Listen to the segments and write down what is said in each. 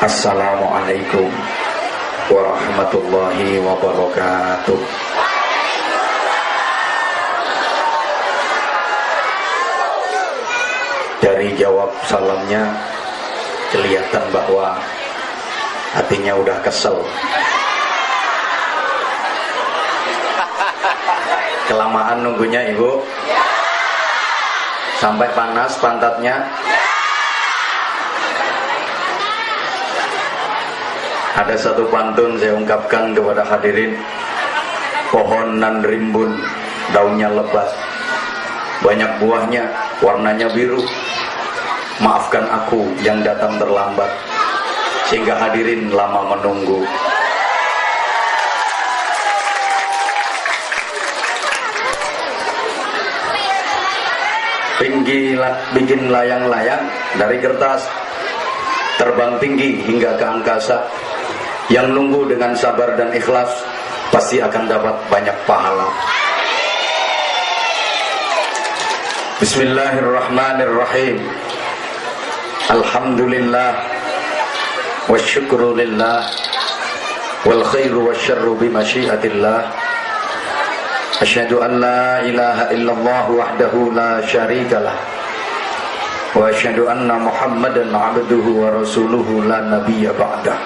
Assalamualaikum warahmatullahi wabarakatuh. Dari jawab salamnya kelihatan bahwa hatinya udah kesel. Kelamaan nunggunya ibu, sampai panas pantatnya. Ada satu pantun saya ungkapkan kepada hadirin. Pohon nan rimbun, daunnya lebat, banyak buahnya, warnanya biru. Maafkan aku yang datang terlambat, sehingga hadirin lama menunggu. Bikin layang-layang dari kertas, terbang tinggi hingga ke angkasa. Yang nunggu dengan sabar dan ikhlas pasti akan dapat banyak pahala. Bismillahirrahmanirrahim. Alhamdulillah wa syukrulillah wal khairu wa syarru bimasyiatillah. Asyhadu an la ilaha illallah wahdahu la syarikalah wa asyhadu anna Muhammadan abduhu wa rasuluhu la nabiyya ba'dah.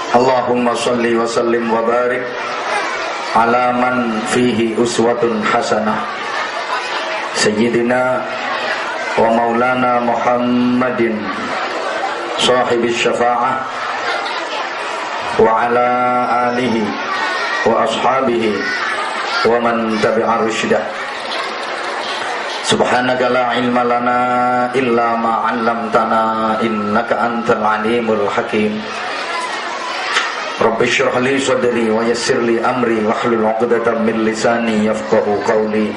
Allahumma salli wa sallim wa barik ala man fihi uswatun hasanah Sayyidina wa maulana Muhammadin sahibis syafa'ah wa ala alihi wa ashabihi wa man tabi'a rusydah. Subhanaka la ilma lana illa ma 'allamtana innaka antal alimul hakim. Rabbi shrah li sadri wa yassir li amri wahlul 'uqdatam min lisani yafqahu qawli.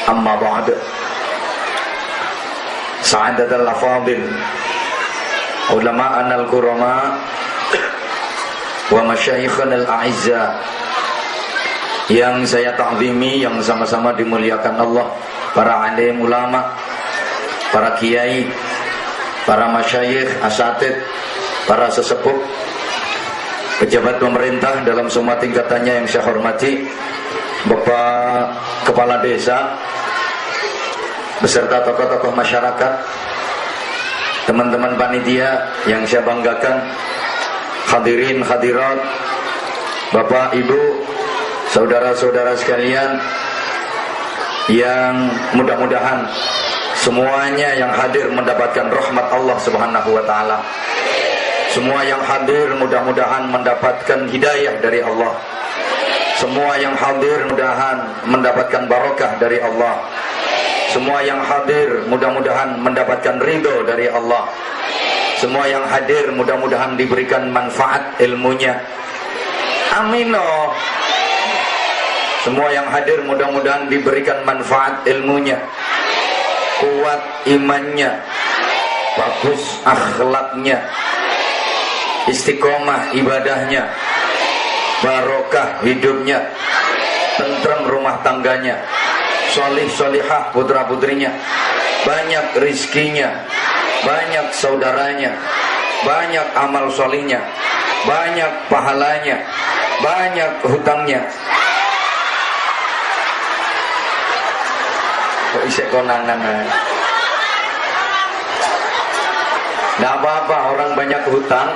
Amma ba'd. Sa'adatul afadil, ulama'ana al-kurama wa masyayikhana al-a'izza yang saya ta'zimi, yang sama-sama dimuliakan Allah, para alim ulama, para kiai, para masyayikh, asatid, para sesepuh, pejabat pemerintah dalam semua tingkatannya yang saya hormati, Bapak Kepala Desa, beserta tokoh-tokoh masyarakat, teman-teman panitia yang saya banggakan, hadirin hadirat, Bapak Ibu, saudara-saudara sekalian, yang mudah-mudahan semuanya yang hadir mendapatkan rahmat Allah Subhanahu wa taala. Semua yang hadir mudah-mudahan mendapatkan hidayah dari Allah. Semua yang hadir mudah-mudahan mendapatkan barokah dari Allah. Semua yang hadir mudah-mudahan mendapatkan ridho dari Allah. Semua yang hadir mudah-mudahan diberikan manfaat ilmunya. Amin. Semua yang hadir mudah-mudahan diberikan manfaat ilmunya, kuat imannya, bagus akhlaknya, istiqomah ibadahnya, barokah hidupnya, tentrem rumah tangganya, solih solihah putra putrinya, banyak rizkinya, banyak saudaranya, banyak amal solihnya, banyak pahalanya, banyak hutangnya. Kok isek konangan? Nggak apa-apa, orang banyak hutang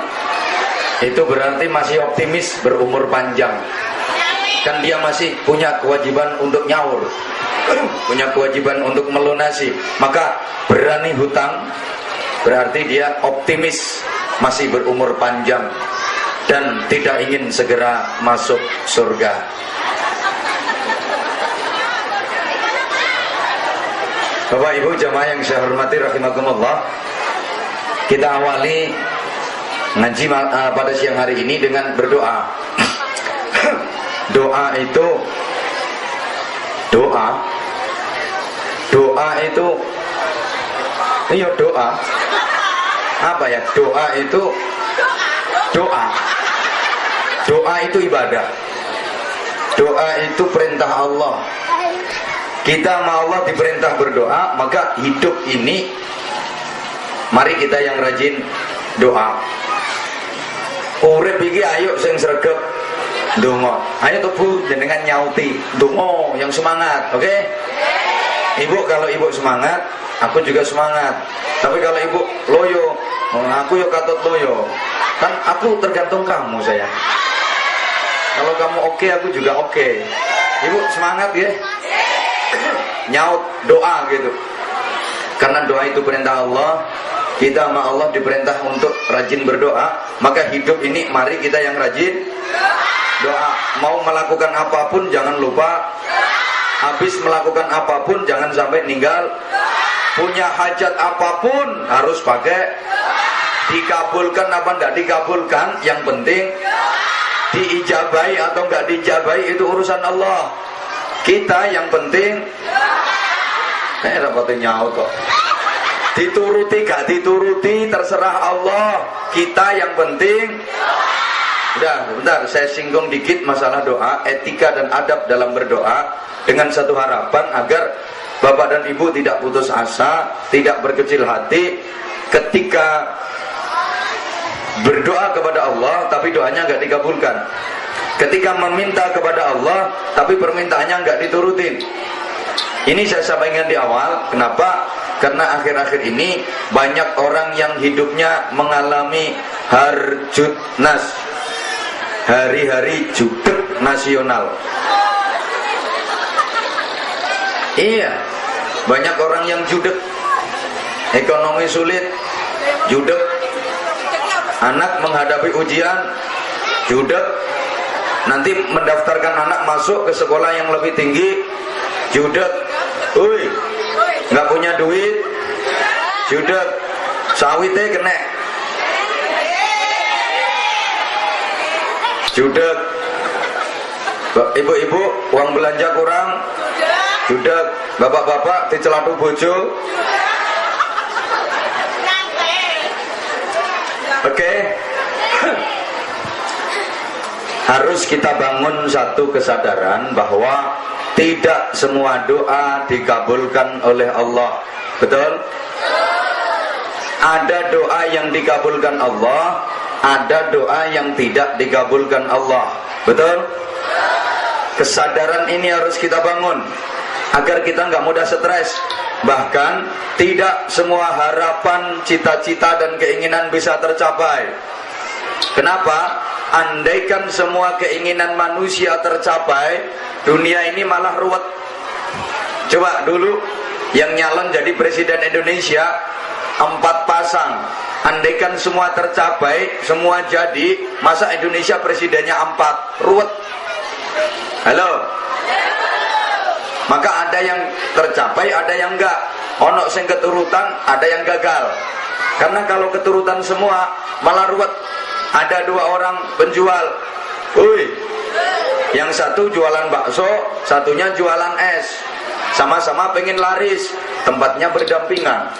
itu berarti masih optimis berumur panjang. Kan dia masih punya kewajiban untuk nyaur, punya kewajiban untuk melunasi. Maka berani hutang berarti dia optimis masih berumur panjang dan tidak ingin segera masuk surga. Bapak Ibu jamaah yang saya hormati rahimakumullah, kita awali ngaji pada siang hari ini dengan berdoa. Doa itu iya doa apa ya? Doa itu ibadah. Doa itu perintah Allah. Kita sama Allah diperintah berdoa, maka hidup ini mari kita yang rajin doa. Urip iki ayo sing sregep ndonga. Ayo tuh Bu jenengan nyauti ndonga yang semangat, oke? Okay? Ibu kalau ibu semangat, aku juga semangat. Tapi kalau ibu loyo, aku yo katut loyo. Kan aku tergantung kamu sayang. Kalau kamu oke, aku juga oke. Ibu semangat ya. Nyaut doa gitu. Karena doa itu perintah Allah. Kita sama Allah diperintah untuk rajin berdoa. Maka hidup ini mari kita yang rajin doa. Mau melakukan apapun jangan lupa. Habis melakukan apapun jangan sampai ninggal. Punya hajat apapun harus pakai. Dikabulkan apa enggak dikabulkan, yang penting diijabahi atau enggak diijabahi itu urusan Allah. Kita yang penting rapatnya nyaut kok. Dituruti gak dituruti terserah Allah. Kita yang penting. Udah, bentar saya singgung dikit masalah doa, etika dan adab dalam berdoa, dengan satu harapan agar Bapak dan Ibu tidak putus asa, tidak berkecil hati ketika berdoa kepada Allah tapi doanya nggak dikabulkan. Ketika meminta kepada Allah tapi permintaannya nggak diturutin. Ini saya sampaikan di awal. Kenapa? Karena akhir-akhir ini banyak orang yang hidupnya mengalami harjutnas, hari-hari judeg nasional. Iya, banyak orang yang judeg, ekonomi sulit, judeg, anak menghadapi ujian, judeg, nanti mendaftarkan anak masuk ke sekolah yang lebih tinggi, judeg, nggak punya duit, judeg, sawitnya kena, judeg, ibu-ibu uang belanja kurang, judeg, bapak-bapak dicelatu bojo. Oke. Harus kita bangun satu kesadaran bahwa tidak semua doa dikabulkan oleh Allah. Betul? Ada doa yang dikabulkan Allah, ada doa yang tidak dikabulkan Allah. Betul? Kesadaran ini harus kita bangun agar kita nggak mudah stres. Bahkan tidak semua harapan, cita-cita dan keinginan bisa tercapai. Kenapa? Andaikan semua keinginan manusia tercapai, dunia ini malah ruwet. Coba dulu yang nyalon jadi presiden Indonesia 4 pasang. Andaikan semua tercapai, semua jadi, masa Indonesia presidennya 4? Ruwet. Halo? Maka ada yang tercapai, ada yang enggak. Ono sing keturutan, ada yang gagal. Karena kalau keturutan semua malah ruwet. Ada 2 orang penjual. Yang satu jualan bakso, satunya jualan es. Sama-sama pengen laris, tempatnya berdampingan.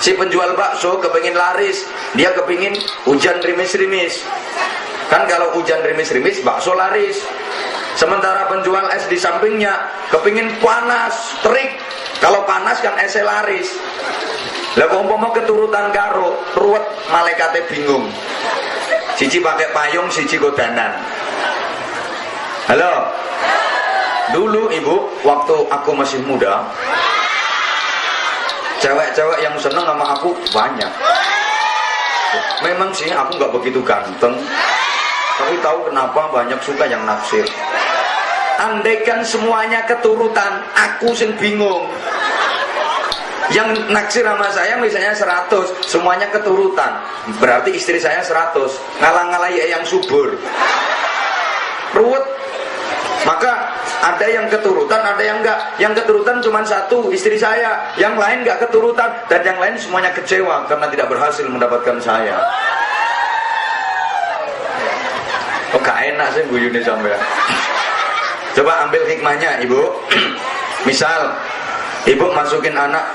Si penjual bakso kepengin laris, dia kepingin hujan rimis-rimis. Kan kalau hujan rimis-rimis, bakso laris. Sementara penjual es di sampingnya kepingin panas, terik. Kalau panas kan esnya laris. Lah kok umpama keturutan karo, ruwet, malaikate bingung. Siji pakai payung, siji godanan. Halo. Dulu ibu, waktu aku masih muda, cewek-cewek yang seneng sama aku banyak. Memang sih aku nggak begitu ganteng, tapi tahu kenapa banyak suka yang naksir. Andaikan semuanya keturutan, aku sing bingung. Yang naksir sama saya misalnya 100, semuanya keturutan, berarti istri saya 100, ngalah-ngalahi yang subur, ruwet. Maka ada yang keturutan, ada yang enggak. Yang keturutan cuma 1, istri saya. Yang lain enggak keturutan, dan yang lain semuanya kecewa karena tidak berhasil mendapatkan saya. Oh gak enak sih guyune sampean. Coba ambil hikmahnya ibu. Misal ibu masukin anak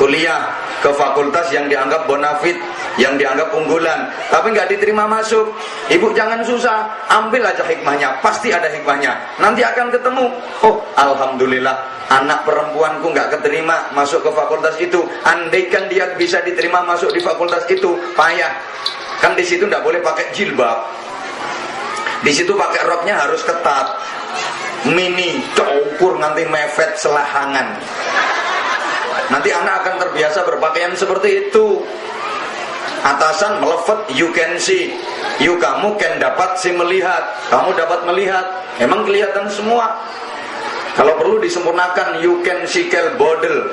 kuliah ke fakultas yang dianggap bonafit, yang dianggap unggulan, tapi nggak diterima masuk. Ibu jangan susah, ambil aja hikmahnya, pasti ada hikmahnya. Nanti akan ketemu. Oh, alhamdulillah, anak perempuanku nggak keterima masuk ke fakultas itu. Andaikan dia bisa diterima masuk di fakultas itu, payah. Kan di situ nggak boleh pakai jilbab. Di situ pakai roknya harus ketat, mini, cukur nganti mepet selahangan. Nanti anak akan terbiasa berpakaian seperti itu. Atasan melefet, you can see. You, kamu can dapat si melihat. Kamu dapat melihat. Emang kelihatan semua. Kalau perlu disempurnakan, you can see kel bodel.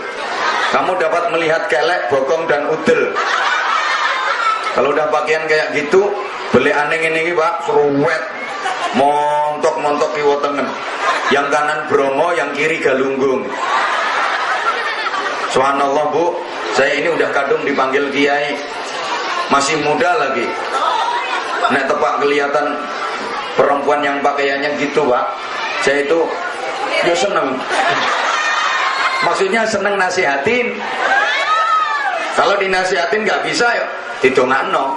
Kamu dapat melihat kelek, bokong dan udel. Kalau udah pakaian kayak gitu, beli aneh ini Pak, fruwet, montok kiwa tengen. Yang kanan Bromo, yang kiri Galunggung. Subhanallah Bu, saya ini udah kadung dipanggil kiai, masih muda lagi. Nek tepak kelihatan perempuan yang pakaiannya gitu Pak, saya itu ya seneng. Maksudnya seneng nasihatin. Kalau dinasihatin nggak bisa ya didongakno.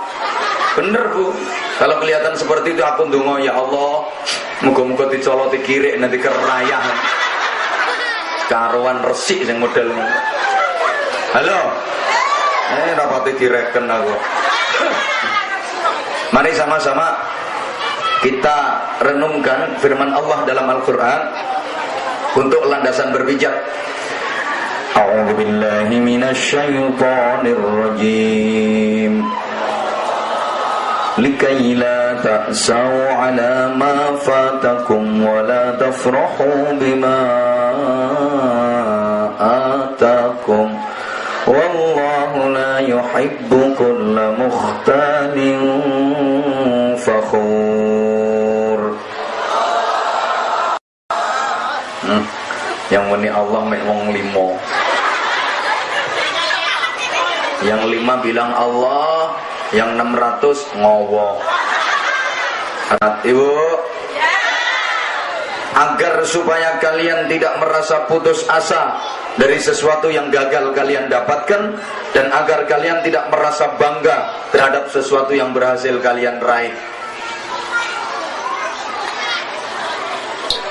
Bener Bu, kalau kelihatan seperti itu aku ndonga, ya Allah, muga-muga dicoloti kiri nanti kerayah. Karuan resik yang modelnya. Halo, rapati direken aku. Mari sama-sama kita renungkan firman Allah dalam Al-Quran untuk landasan berpijak. A'udzu billahi minasyaitonir rajim. Likai la ta'sau ala ma fatakum wa la tafrahu bima atakum. Wallahu la yuhibbu kulla mukhtalin fakhur. Yang meni Allah mek wong limo. Yang 5 bilang Allah, yang 600 ngowo. Ibu, agar supaya kalian tidak merasa putus asa dari sesuatu yang gagal kalian dapatkan, dan agar kalian tidak merasa bangga terhadap sesuatu yang berhasil kalian raih.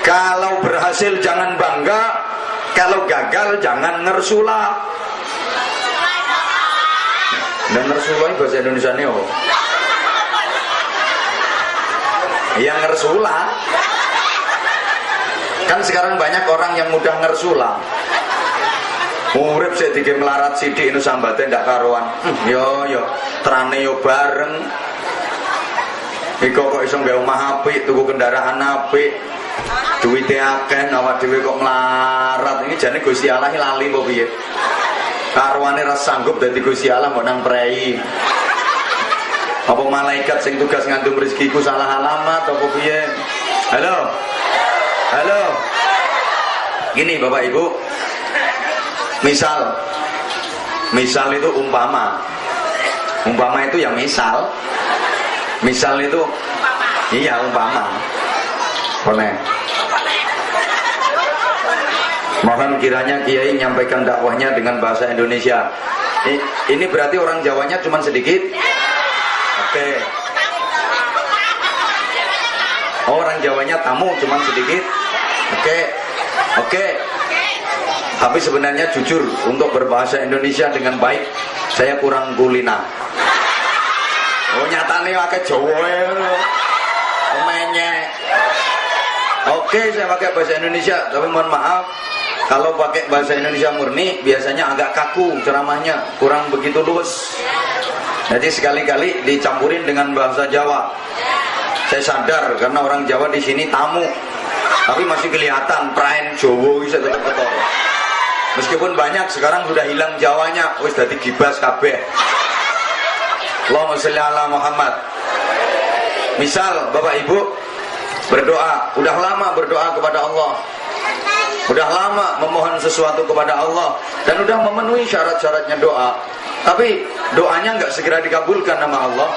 Kalau berhasil jangan bangga, kalau gagal jangan ngersula. Dan ngersula ini bahasa Indonesia nih oh. Yang ngersula. Kan sekarang banyak orang yang mudah ngersula. Urip sik dike melarat sithik nu sambate ndak karuan. Yo terane yo bareng. Iko kok iso nggawe omah apik, tuku kendaraan apik. Duwite akeh awak dhewe kok melarat. Ini jane Gusti Allah lali apa piye? Karuane ra sanggup dadi Gusti Allah mbok nang prei. Apa malaikat sing tugas ngandung rezekiku salah alamat apa piye? Halo. Halo. Gini Bapak Ibu. Misal itu umpama itu ya misal itu iya umpama. Boleh. Mohon kiranya Kiai menyampaikan dakwahnya dengan bahasa Indonesia. Ini berarti orang Jawanya cuma sedikit. Oke. Oh, orang Jawanya tamu cuma sedikit. Oke. Tapi sebenarnya jujur, untuk berbahasa Indonesia dengan baik saya kurang kulina. Oh nyatane pakai Jawa ya. Menyek. Oke, saya pakai bahasa Indonesia, tapi mohon maaf kalau pakai bahasa Indonesia murni biasanya agak kaku ceramahnya, kurang begitu luwes. Jadi sekali-kali dicampurin dengan bahasa Jawa. Saya sadar karena orang Jawa di sini tamu, tapi masih kelihatan praen Jawa bisa tetap ketol. Meskipun banyak sekarang sudah hilang Jawanya, wis dadi gibas kabeh. Allahumma sholli ala Muhammad. Misal Bapak Ibu berdoa, udah lama berdoa kepada Allah, udah lama memohon sesuatu kepada Allah, dan udah memenuhi syarat-syaratnya doa, tapi doanya nggak segera dikabulkan sama Allah,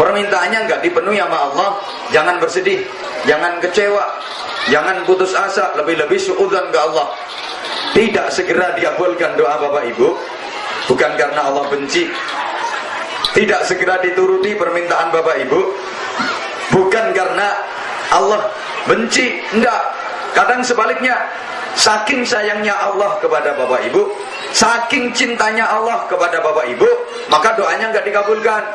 permintaannya nggak dipenuhi sama Allah. Jangan bersedih, jangan kecewa, jangan putus asa, lebih-lebih suudzon ke Allah. Tidak segera dikabulkan doa Bapak Ibu, bukan karena Allah benci. Tidak segera dituruti permintaan Bapak Ibu, bukan karena Allah benci, enggak. Kadang sebaliknya, saking sayangnya Allah kepada Bapak Ibu, saking cintanya Allah kepada Bapak Ibu, maka doanya enggak dikabulkan,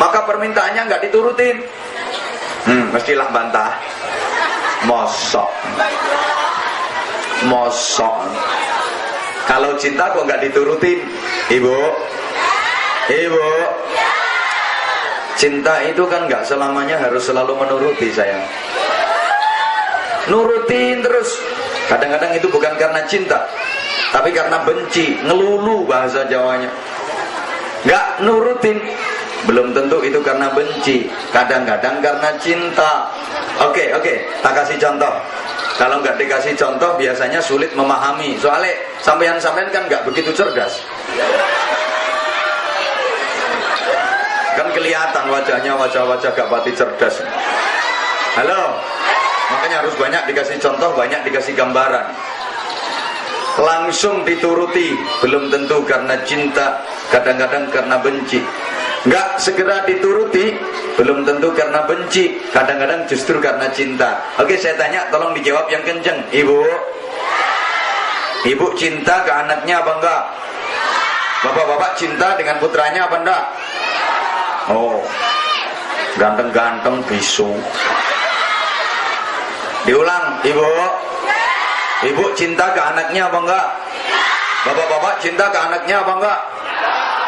maka permintaannya enggak diturutin. Mestilah bantah. Mosok kalau cinta kok nggak diturutin, ibu? Cinta itu kan nggak selamanya harus selalu menuruti, sayang. Nurutin terus, kadang-kadang itu bukan karena cinta, tapi karena benci, ngelulu bahasa Jawanya. Nggak nurutin, belum tentu itu karena benci, kadang-kadang karena cinta. Oke, tak kasih contoh. Kalau nggak dikasih contoh biasanya sulit memahami. Soalnya sampean-sampean kan nggak begitu cerdas. Kan kelihatan wajahnya wajah-wajah gak pati cerdas. Halo, makanya harus banyak dikasih contoh, banyak dikasih gambaran. Langsung dituruti belum tentu karena cinta, kadang-kadang karena benci. Nggak segera dituruti belum tentu karena benci, kadang-kadang justru karena cinta. Oke, saya tanya, tolong dijawab yang kenceng. Ibu cinta ke anaknya apa enggak? Bapak-bapak cinta dengan putranya apa enggak? Oh, ganteng-ganteng bisu. Diulang, ibu cinta ke anaknya apa enggak? Bapak-bapak cinta ke anaknya apa enggak?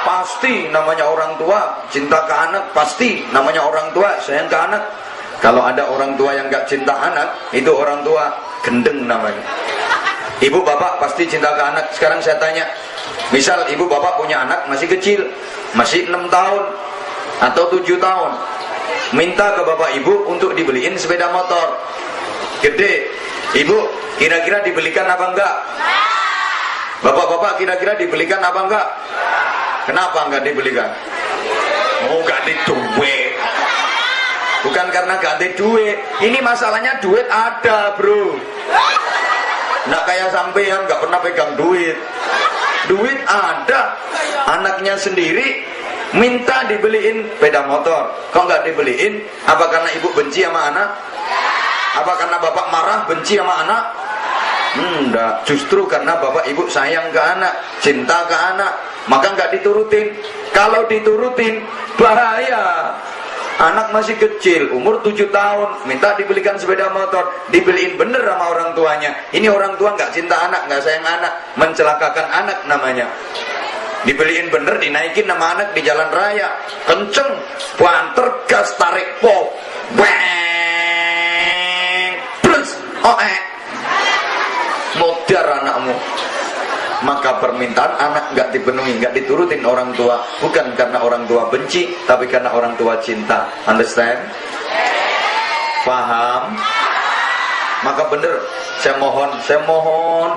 Pasti namanya orang tua cinta ke anak, pasti namanya orang tua sayang ke anak. Kalau ada orang tua yang gak cinta anak, itu orang tua gendeng namanya. Ibu bapak pasti cinta ke anak. Sekarang saya tanya, misal ibu bapak punya anak masih kecil, masih 6 tahun atau 7 tahun, minta ke bapak ibu untuk dibeliin sepeda motor gede, ibu kira-kira dibelikan apa enggak? Bapak-bapak kira-kira dibelikan apa enggak? Kenapa enggak dibelikan? Oh, enggak ada duit. Bukan karena enggak ada duit. Ini masalahnya duit ada, bro. Nggak kayak sampean enggak pernah pegang duit. Duit ada. Anaknya sendiri minta dibeliin sepeda motor. Kok enggak dibeliin? Apa karena ibu benci sama anak? Apa karena bapak marah benci sama anak? Enggak, justru karena bapak ibu sayang ke anak, cinta ke anak, maka enggak diturutin. Kalau diturutin bahaya. Anak masih kecil, umur 7 tahun, minta dibelikan sepeda motor, dibeliin bener sama orang tuanya. Ini orang tua enggak cinta anak, enggak sayang anak, mencelakakan anak namanya. Dibeliin bener, dinaikin nama anak di jalan raya, kenceng, banter, gas, tarik pop, bang, plus, modar anakmu. Maka permintaan anak nggak dipenuhi, nggak diturutin orang tua, bukan karena orang tua benci, tapi karena orang tua cinta. Understand? Paham? Maka bener, saya mohon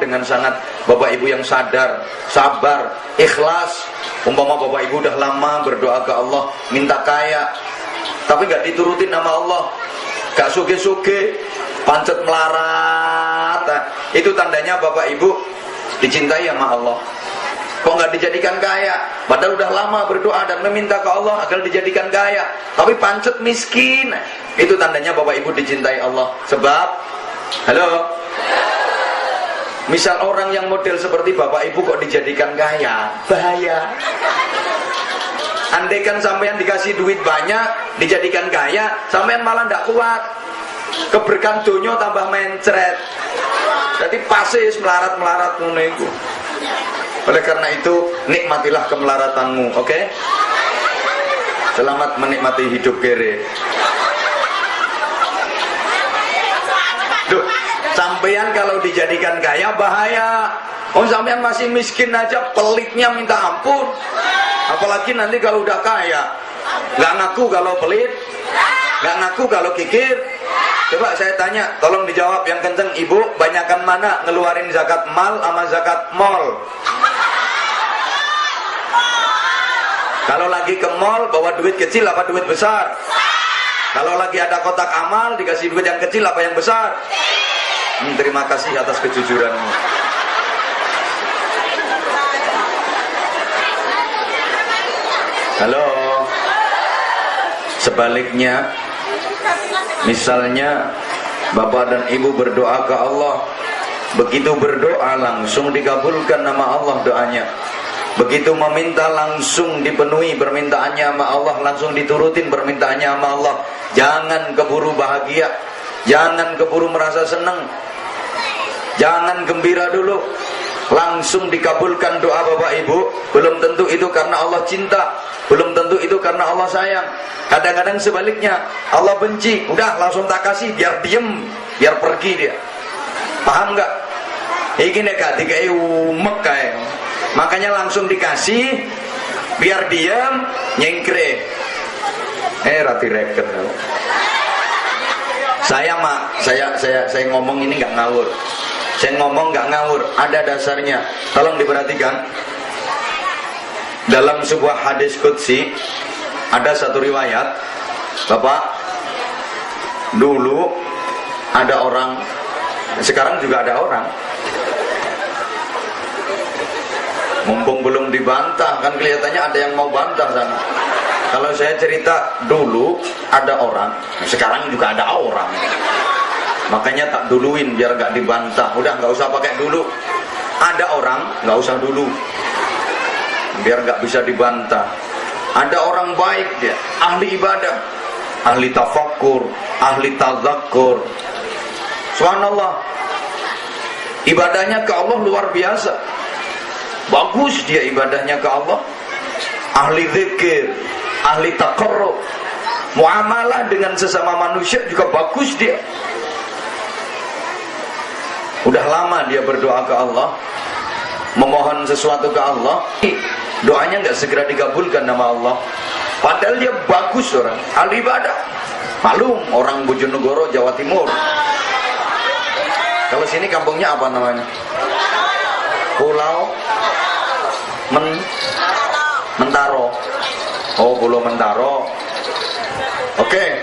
dengan sangat bapak ibu yang sadar, sabar, ikhlas. Umpama bapak ibu udah lama berdoa ke Allah minta kaya, tapi nggak diturutin sama Allah, gak suge-suge, pancet melarat, itu tandanya bapak ibu dicintai sama Allah. Kok nggak dijadikan kaya? Padahal udah lama berdoa dan meminta ke Allah agar dijadikan kaya, tapi pancet miskin. Itu tandanya bapak ibu dicintai Allah. Sebab, halo, misal orang yang model seperti bapak ibu kok dijadikan kaya, bahaya. Andaikan sampean dikasih duit banyak, dijadikan kaya, sampean malah ndak kuat. Keberkahan dunia tambah mencret. Jadi pasis melarat-melarat ngono. Oleh karena itu, nikmatilah kemelaratanmu, oke? Selamat menikmati hidup kere. Duh, sampean kalau dijadikan kaya bahaya. Oh, sampean masih miskin aja pelitnya minta ampun. Apalagi nanti kalau udah kaya. Nggak ngaku kalau pelit, nggak ngaku kalau kikir. Coba saya tanya, tolong dijawab yang kenceng, ibu, banyakan mana ngeluarin zakat mal sama zakat mall? Kalau lagi ke mall bawa duit kecil apa duit besar? Kalau lagi ada kotak amal dikasih duit yang kecil apa yang besar? Terima kasih atas kejujuranmu. Halo. Sebaliknya, misalnya bapak dan ibu berdoa ke Allah, begitu berdoa langsung dikabulkan nama Allah doanya. Begitu meminta langsung dipenuhi permintaannya sama Allah, langsung diturutin permintaannya sama Allah. Jangan keburu bahagia, jangan keburu merasa senang, jangan gembira dulu. Langsung dikabulkan doa bapak ibu, belum tentu itu karena Allah cinta, belum tentu itu karena Allah sayang. Kadang-kadang sebaliknya, Allah benci, udah langsung tak kasih biar diem, biar pergi dia. Paham nggak? Iki nek gak dikai umek kae. Makanya langsung dikasih biar diem, nyengkre. Rati reken. Saya ngomong ini nggak ngawur. Saya ngomong nggak ngawur, ada dasarnya. Tolong diperhatikan. Dalam sebuah hadis qudsi ada satu riwayat, Bapak, dulu ada orang, sekarang juga ada orang. Mumpung belum dibantah, kan kelihatannya ada yang mau bantah sana. Kalau saya cerita dulu ada orang, sekarang juga ada orang. Makanya tak duluin biar gak dibantah. Udah gak usah pakai dulu. Ada orang, gak usah dulu, biar gak bisa dibantah. Ada orang baik dia, ahli ibadah, ahli tafakkur, ahli tazakkur. Subhanallah, ibadahnya ke Allah luar biasa. Bagus dia ibadahnya ke Allah. Ahli zikir, ahli taqarrub, muamalah dengan sesama manusia juga bagus dia. Udah lama dia berdoa ke Allah, memohon sesuatu ke Allah, doanya nggak segera dikabulkan nama Allah. Padahal dia bagus orang, ahli ibadah. Malum orang Bojonegoro, Jawa Timur. Kalau sini kampungnya apa namanya? Pulau Mentaro. Oh, Pulau Mentaro. Oke.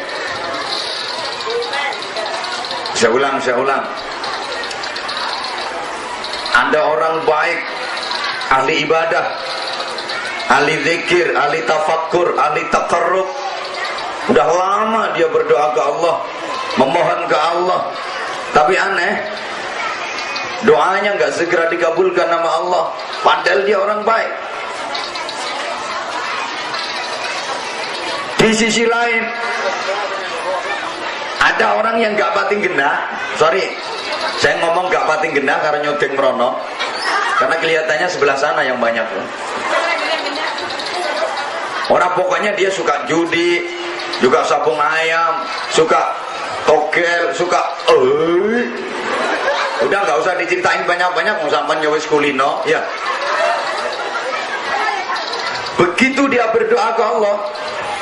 Saya ulang. Ada orang baik, ahli ibadah, ahli zikir, ahli tafakkur, ahli taqarrub. Udah lama dia berdoa ke Allah, memohon ke Allah. Tapi aneh, doanya nggak segera dikabulkan nama Allah. Padahal dia orang baik. Di sisi lain, ada orang yang nggak pating genah. Sorry, saya ngomong gak pating genah karena nyodeng merono, karena kelihatannya sebelah sana yang banyak loh. Orang pokoknya dia suka judi, juga sabung ayam, suka togel, suka udah gak usah diceritain banyak-banyak, mau sampai nyawis kulino ya. Begitu dia berdoa ke Allah,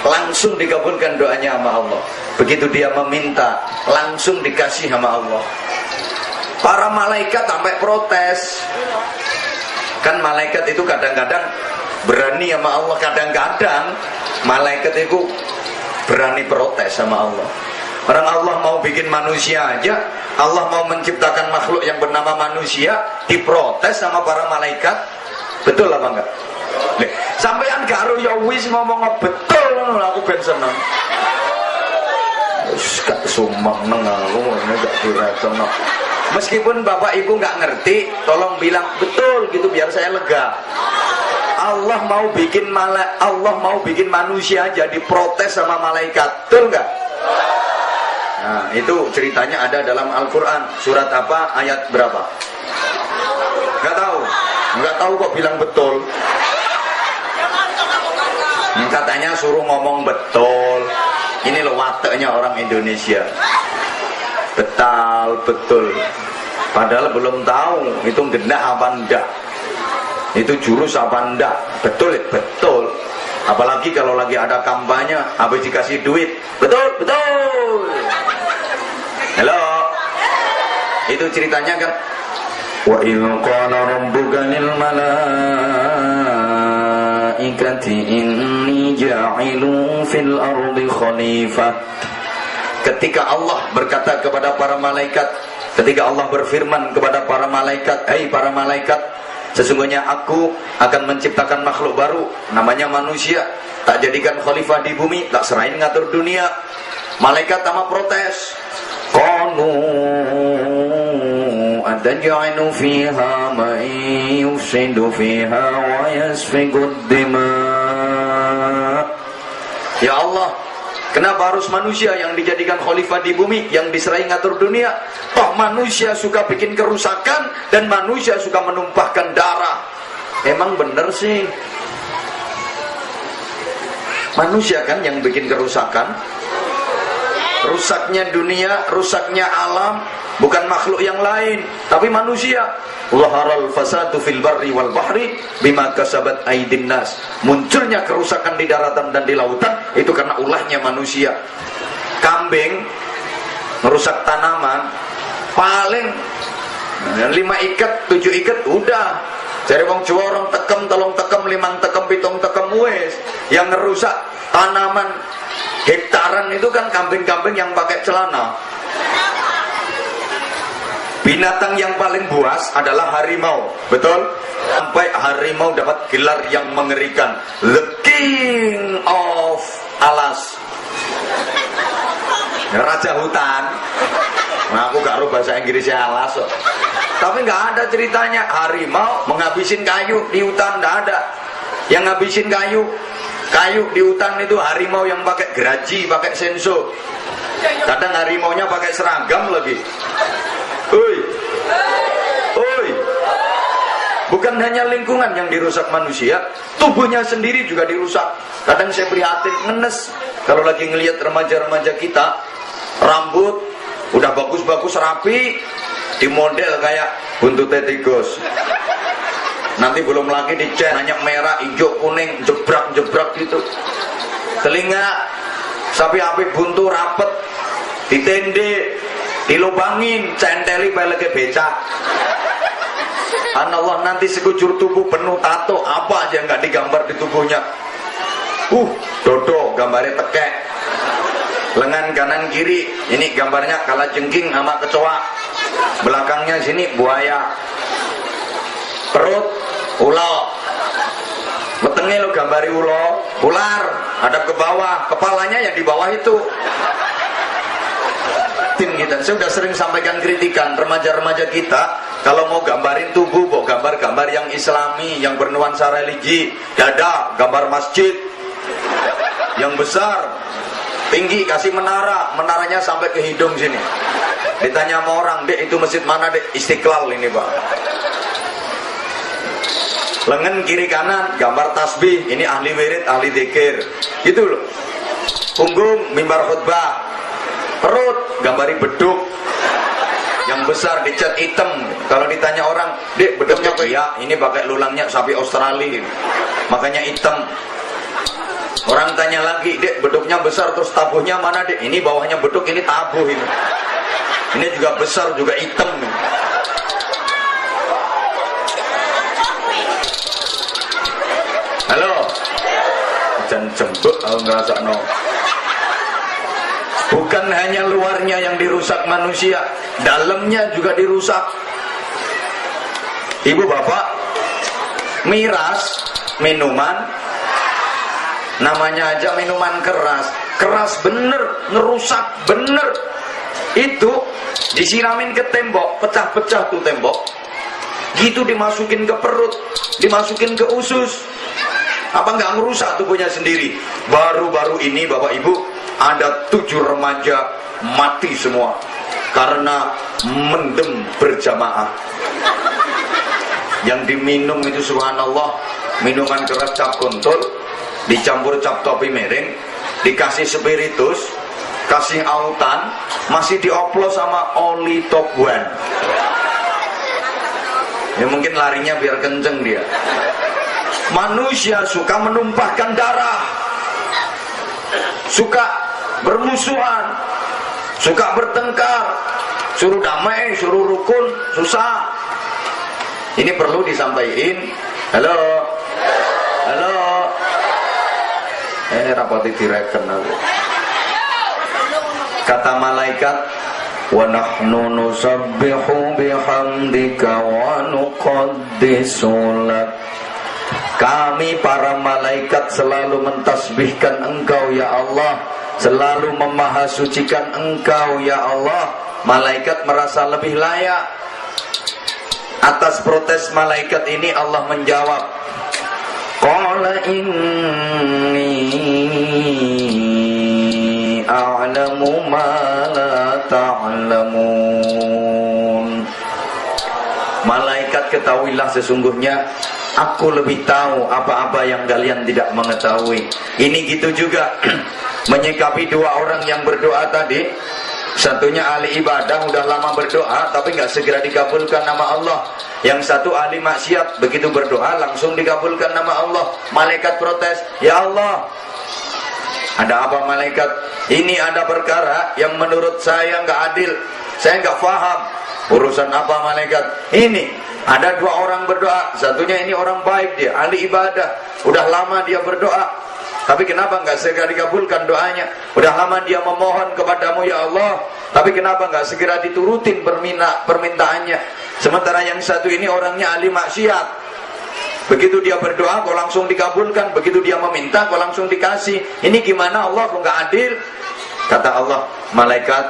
langsung dikabulkan doanya sama Allah. Begitu dia meminta, langsung dikasih sama Allah. Para malaikat sampai protes. Kan malaikat itu kadang-kadang berani sama Allah, kadang-kadang malaikat itu berani protes sama Allah. Orang Allah mau bikin manusia aja, Allah mau menciptakan makhluk yang bernama manusia, diprotes sama para malaikat. Betul apa enggak? Sampean karo ya wis ngomong betul, aku ben seneng. Wis gak sumpah nang aku ngene gak diretono. Meskipun bapak ibu nggak ngerti, tolong bilang betul gitu biar saya lega. Allah mau bikin manusia jadi protes sama malaikat, betul nggak? Nah, itu ceritanya ada dalam Al-Quran. Surat apa? Ayat berapa? Nggak tahu kok bilang betul. Katanya suruh ngomong betul. Ini loh wataknya orang Indonesia. Betul. Padahal belum tahu itu genah apa enggak, itu jurus apa enggak. Betul. Apalagi kalau lagi ada kampanye, habis dikasih duit, betul. Halo, itu ceritanya kan. Wa in qala rabbuka lil malaikati inni ja'ilun fil ardi khalifah. Ketika Allah berkata kepada para malaikat, ketika Allah berfirman kepada para malaikat, "Hai para malaikat, Sesungguhnya aku akan menciptakan makhluk baru, namanya manusia. Tak jadikan khalifah di bumi, tak serahin ngatur dunia. Malaikat sama protes. Qalu ataj'alu fiha man yufsidu fiha wa yasfikud dima. Ya Allah, kenapa harus manusia yang dijadikan khalifah di bumi, yang diserahi ngatur dunia? Toh manusia suka bikin kerusakan dan manusia suka menumpahkan darah. Emang bener sih? Manusia kan yang bikin kerusakan. Rusaknya dunia, rusaknya alam, bukan makhluk yang lain, tapi manusia. Zaharal fasadu fil barri wal bahri bima kasabat aydin nas. Munculnya kerusakan di daratan dan di lautan itu karena ulahnya manusia. Kambing merusak tanaman, paling 5 ikat, 7 ikat udah. Cari wong Jawa orang tekem, telung tekem, 5 tekem, 7 tekem wes. Yang ngerusak tanaman hektaran itu kan kambing-kambing yang pakai celana. Binatang yang paling buas adalah harimau, betul? Sampai harimau dapat gelar yang mengerikan, The King of Alas, Raja Hutan. Nah, aku gak tahu bahasa Inggrisnya alas, tapi nggak ada ceritanya harimau menghabisin kayu di hutan, nggak ada. Yang ngabisin kayu di hutan itu harimau yang pakai geraji, pakai senso. Kadang harimaunya pakai seragam lagi. Oi. Bukan hanya lingkungan yang dirusak manusia, tubuhnya sendiri juga dirusak. Kadang saya prihatin, ngenes kalau lagi ngelihat remaja-remaja kita, rambut udah bagus-bagus rapi, di model kayak buntutnya tikus. Nanti belum lagi dicat, banyak merah, hijau, kuning, jebrak-jebrak gitu. Telinga sapi api buntu rapet, ditende, dilubangin, centeli peleke becak. Anallah, nanti sekujur tubuh penuh tato, apa aja nggak digambar di tubuhnya. Dodo, gambarnya tekek. Lengan kanan kiri, ini gambarnya kalajengking sama kecoa. Belakangnya sini buaya. Perut, ulo. Wetenge lo gambari ulo, ular, hadap ke bawah, kepalanya ya di bawah itu. Kita, saya sudah sering sampaikan kritikan remaja-remaja kita kalau mau gambarin tubuh, mau gambar-gambar yang islami, yang bernuansa religi. Dada, gambar masjid yang besar, tinggi, kasih menara, menaranya sampai ke hidung sini. Ditanya sama orang, dek itu masjid mana dek? Istiqlal ini pak. Lengan kiri kanan gambar tasbih, ini ahli wirid, ahli dzikir, gitu loh. Punggung mimbar khutbah. Perut gambari beduk yang besar dicat hitam. Kalau ditanya orang, dek beduknya apa? Ya ini pakai lulangnya sapi Australia, makanya hitam. Orang tanya lagi, dek beduknya besar terus tabuhnya mana dek? Ini bawahnya beduk, ini tabuh ini. Ini juga besar juga hitam. Halo, jangan jembek aku ngerasa no. Bukan hanya luarnya yang dirusak manusia, dalamnya juga dirusak. Ibu bapak, miras, minuman, namanya aja minuman keras. Keras bener, ngerusak bener. Itu disiramin ke tembok, pecah-pecah tuh tembok. Gitu dimasukin ke perut, dimasukin ke usus. Apa nggak ngerusak tubuhnya sendiri? Baru-baru ini bapak ibu, ada 7 remaja mati semua karena mendem berjamaah. Yang diminum itu subhanallah, minuman keras cap kontol, dicampur cap topi miring, dikasih spiritus, kasih autan, masih dioplos sama oli top one. Ya mungkin larinya biar kenceng dia. Manusia suka menumpahkan darah, suka bermusuhan, suka bertengkar, suruh damai, suruh rukun, susah. Ini perlu disampaikan. Halo, halo. Ini rapati direken aku. Kata malaikat, wa nahnu nusabbihu bihamdika wa nuqaddisu lak. Kami para malaikat selalu mentasbihkan Engkau ya Allah, selalu memahasucikan Engkau ya Allah. Malaikat merasa lebih layak. Atas protes malaikat ini Allah menjawab, qala inni a'lamu ma la ta'lamun. Malaikat, ketahuilah sesungguhnya aku lebih tahu apa-apa yang kalian tidak mengetahui. Ini gitu juga menyikapi dua orang yang berdoa tadi. Satunya ahli ibadah, udah lama berdoa tapi nggak segera dikabulkan nama Allah. Yang satu ahli maksiat, begitu berdoa langsung dikabulkan nama Allah. Malaikat protes, ya Allah, ada apa malaikat? Ini ada perkara yang menurut saya nggak adil, saya nggak paham. Urusan apa malaikat? Ini ada dua orang berdoa, satunya ini orang baik, dia ahli ibadah, udah lama dia berdoa, tapi kenapa nggak segera dikabulkan doanya? Udah lama dia memohon kepadamu ya Allah, tapi kenapa nggak segera diturutin permintaannya? Sementara yang satu ini orangnya ahli maksiat, begitu dia berdoa kok langsung dikabulkan, begitu dia meminta kok langsung dikasih. Ini gimana Allah, kok nggak adil? Kata Allah, malaikat,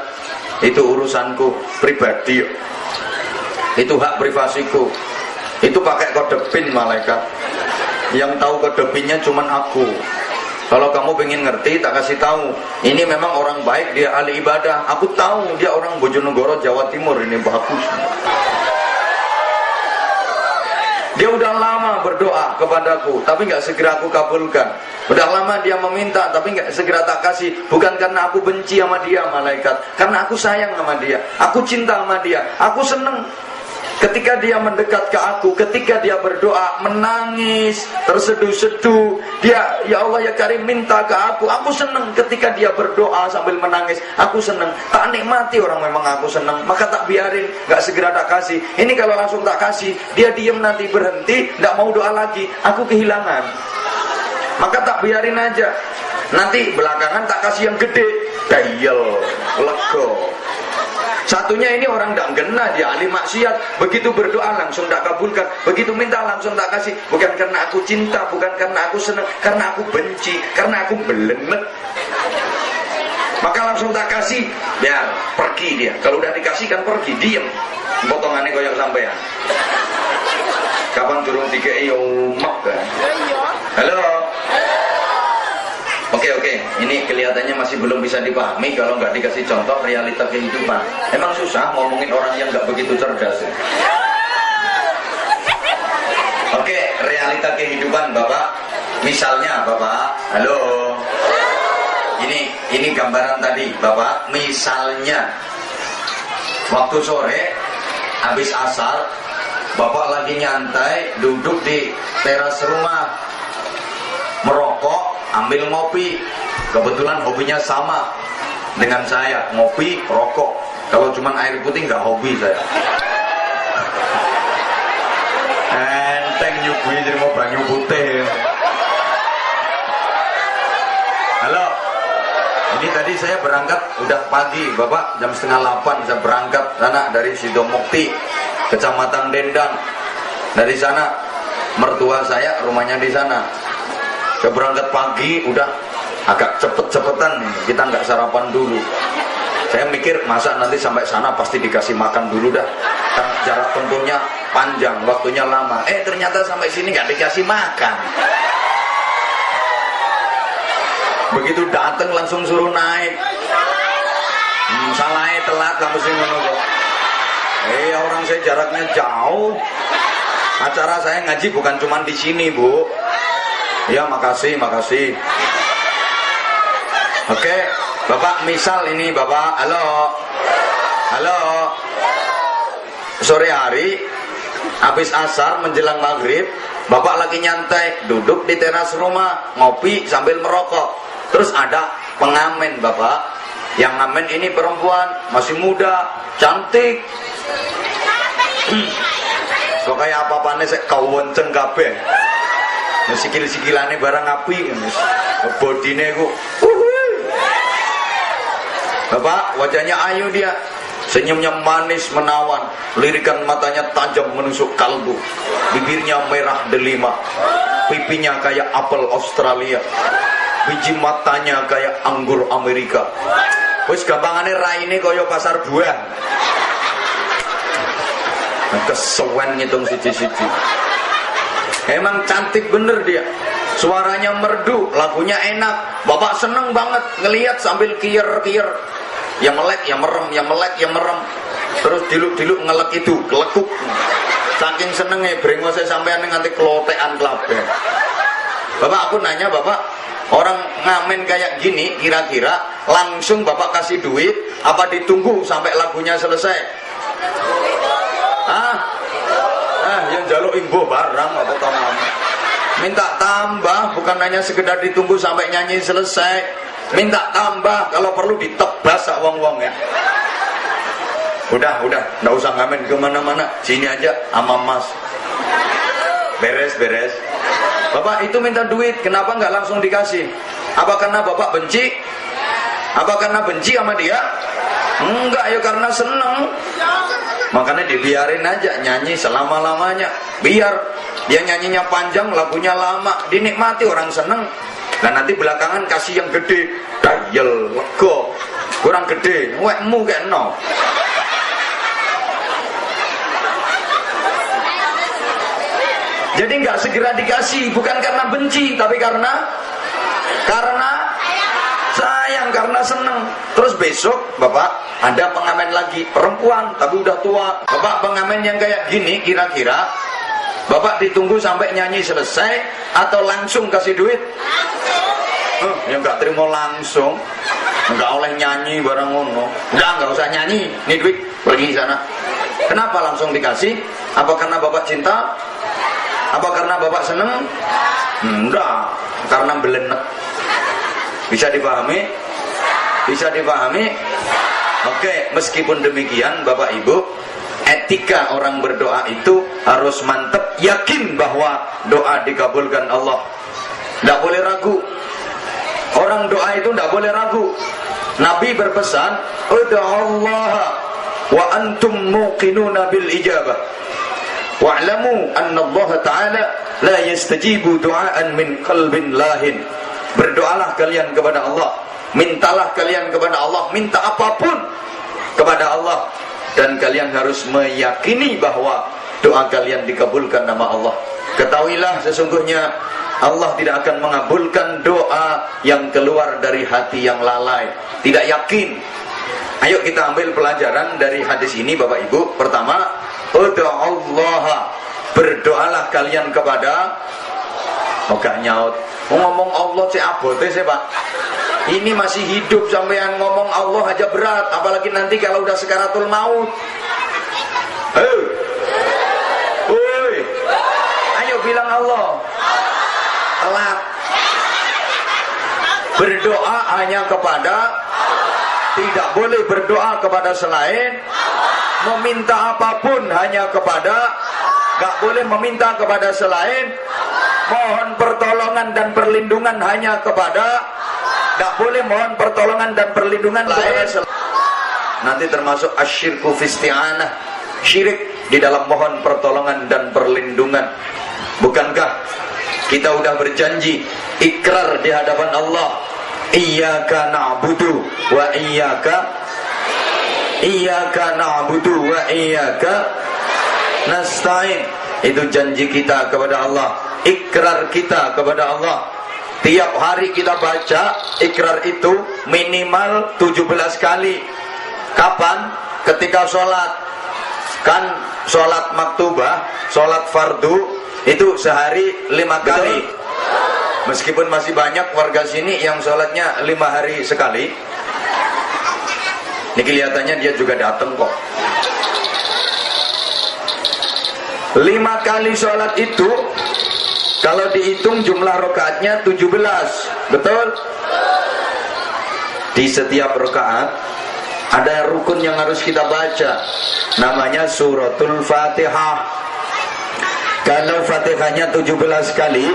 itu urusanku pribadi, itu hak privasiku, itu pakai kode PIN malaikat. Yang tahu kode PIN-nya cuman aku. Kalau kamu pengen ngerti, tak kasih tahu. Ini memang orang baik, dia ahli ibadah. Aku tahu dia orang Bojonegoro, Jawa Timur, ini bagus. Dia udah lama berdoa kepadaku, tapi nggak segera aku kabulkan. Udah lama dia meminta, tapi nggak segera tak kasih. Bukan karena aku benci sama dia malaikat, karena aku sayang sama dia, aku cinta sama dia, aku seneng ketika dia mendekat ke aku, ketika dia berdoa, menangis, terseduh-seduh. Dia, ya Allah ya Karim, minta ke aku seneng ketika dia berdoa sambil menangis. Aku seneng, tak nikmati orang memang aku seneng, maka tak biarin, gak segera tak kasih. Ini kalau langsung tak kasih, dia diem nanti berhenti, gak mau doa lagi, aku kehilangan. Maka tak biarin aja, nanti belakangan tak kasih yang gede, dayel, lego. Satunya ini orang tak genah, dia ahli maksiat, begitu berdoa langsung tak kabulkan, begitu minta langsung tak kasih. Bukan karena aku cinta, bukan karena aku senang, karena aku benci, karena aku belemet. Maka langsung tak kasih, biar pergi dia. Kalau udah dikasih kan pergi, diem. Potongannya koyok sampean. Kapan turun 3 mak kan? Halo. Oke, ini kelihatannya masih belum bisa dipahami kalau nggak dikasih contoh realita kehidupan. Emang susah ngomongin orang yang nggak begitu cerdas. Oke, realita kehidupan Bapak. Misalnya Bapak, halo. Ini gambaran tadi Bapak. Misalnya waktu sore habis asar, Bapak lagi nyantai duduk di teras rumah, merokok, ambil ngopi. Kebetulan hobinya sama dengan saya, ngopi, rokok. Kalau cuma air putih nggak hobi saya. Enteng nyuguhi jadi mau banyu putih. Halo, ini tadi saya berangkat udah pagi Bapak, jam 7:30 saya berangkat sana dari Sidomukti, Kecamatan Dendang. Dari sana mertua saya rumahnya di sana. Saya berangkat pagi, udah agak cepet-cepetan, kita nggak sarapan dulu. Saya mikir masa nanti sampai sana pasti dikasih makan dulu dah, kan jarak tempuhnya panjang, waktunya lama. Ternyata sampai sini nggak dikasih makan. Begitu datang langsung suruh naik. Salahnya telat kamu sih ngono kok. Orang saya jaraknya jauh. Acara saya ngaji bukan cuma di sini, Bu. Ya, makasih. Oke, Bapak, misal ini Bapak, halo. Sore hari, habis asar menjelang maghrib, Bapak lagi nyantai, duduk di teras rumah, ngopi sambil merokok. Terus ada pengamen Bapak, yang ngamen ini perempuan, masih muda, cantik. Kok kayak apa-apanya saya kawenceng kabeh. Sikil-sikilane barang api, bodine ku. Bapak, wajahnya ayu dia. Senyumnya manis menawan, lirikan matanya tajam menusuk kalbu, bibirnya merah delima, pipinya kayak apel Australia, biji matanya kayak anggur Amerika. Wis gampangane raine kaya pasar buah. Kesewen ngitung siji-siji. Emang cantik bener dia. Suaranya merdu, lagunya enak. Bapak seneng banget ngelihat sambil kiyer-kiyer. Yang melek, yang merem, yang melek, yang merem. Terus diluk-diluk ngelek itu, kelekuk. Saking senengnya brengose sampean nganti kelotekan klabe. Bapak, aku nanya Bapak, orang ngamen kayak gini kira-kira langsung Bapak kasih duit apa ditunggu sampai lagunya selesai? Yang jaluk imbuh barang apa tamam. Minta tambah, bukan hanya sekedar ditunggu sampai nyanyi selesai. Minta tambah, kalau perlu ditebas sak wong-wong ya. Udah, nggak usah ngamen kemana-mana, sini aja sama Mas. Beres. Bapak itu minta duit, kenapa nggak langsung dikasih? Apa karena Bapak benci? Apa karena benci sama dia? Enggak, ya karena seneng. Makanya dibiarin aja nyanyi selama-lamanya. Biar dia nyanyinya panjang, lagunya lama, dinikmati, orang seneng. Nah nanti belakangan kasih yang gede, dayel, lego, kurang gede, wekmu kayak no. Jadi nggak segera dikasih, bukan karena benci, tapi karena sayang, karena seneng. Terus besok Bapak ada pengamen lagi, perempuan tapi udah tua. Bapak pengamen yang kayak gini kira-kira Bapak ditunggu sampai nyanyi selesai atau langsung kasih duit? Ya nggak terima langsung, nggak oleh nyanyi barang ngono. Nggak usah nyanyi, ini duit pergi sana. Kenapa langsung dikasih? Apa karena Bapak cinta? Apa karena Bapak seneng? Enggak, karena belenek. Bisa dipahami? Bisa dipahami? Oke, meskipun demikian Bapak Ibu, etika orang berdoa itu harus mantap, yakin bahwa doa dikabulkan Allah. Tidak boleh ragu. Orang doa itu tidak boleh ragu. Nabi berpesan, ud'ullaha wa antum muqinuna bil ijabah. Wa'lamu anna Allah Ta'ala la yastajibu du'aan min qalbin lahin. Berdoalah kalian kepada Allah, mintalah kalian kepada Allah, minta apapun kepada Allah, dan kalian harus meyakini bahwa doa kalian dikabulkan nama Allah. Ketahuilah sesungguhnya Allah tidak akan mengabulkan doa yang keluar dari hati yang lalai, tidak yakin. Ayo kita ambil pelajaran dari hadis ini Bapak Ibu. Pertama, ud'ullaha, berdoalah kalian kepada gak nyaut. Ngomong Allah cek abote sih Pak. Ini masih hidup sampean ngomong Allah aja berat, apalagi nanti kalau udah sekaratul maut. Ayo bilang Allah. Telat. Berdoa hanya kepada, tidak boleh berdoa kepada selain, meminta apapun hanya kepada, gak boleh meminta kepada selain, mohon pertolongan dan perlindungan hanya kepada, gak boleh mohon pertolongan dan perlindungan lain. Nanti termasuk asyirku fisti'anah, syirik di dalam mohon pertolongan dan perlindungan. Bukankah kita udah berjanji, ikrar di hadapan Allah, iyyaka na'budu wa iyyaka na'budu wa iyyaka nasta'in. Itu janji kita kepada Allah, ikrar kita kepada Allah. Tiap hari kita baca ikrar itu minimal 17 kali. Kapan? Ketika sholat. Kan sholat maktubah, sholat fardu itu sehari 5 kali. Meskipun masih banyak warga sini yang sholatnya 5 hari sekali. Ini kelihatannya dia juga datang kok. 5 kali sholat itu kalau dihitung jumlah rakaatnya 17. Betul? Di setiap rakaat ada rukun yang harus kita baca, namanya suratul Fatihah. Kalau Fatihahnya 17 kali,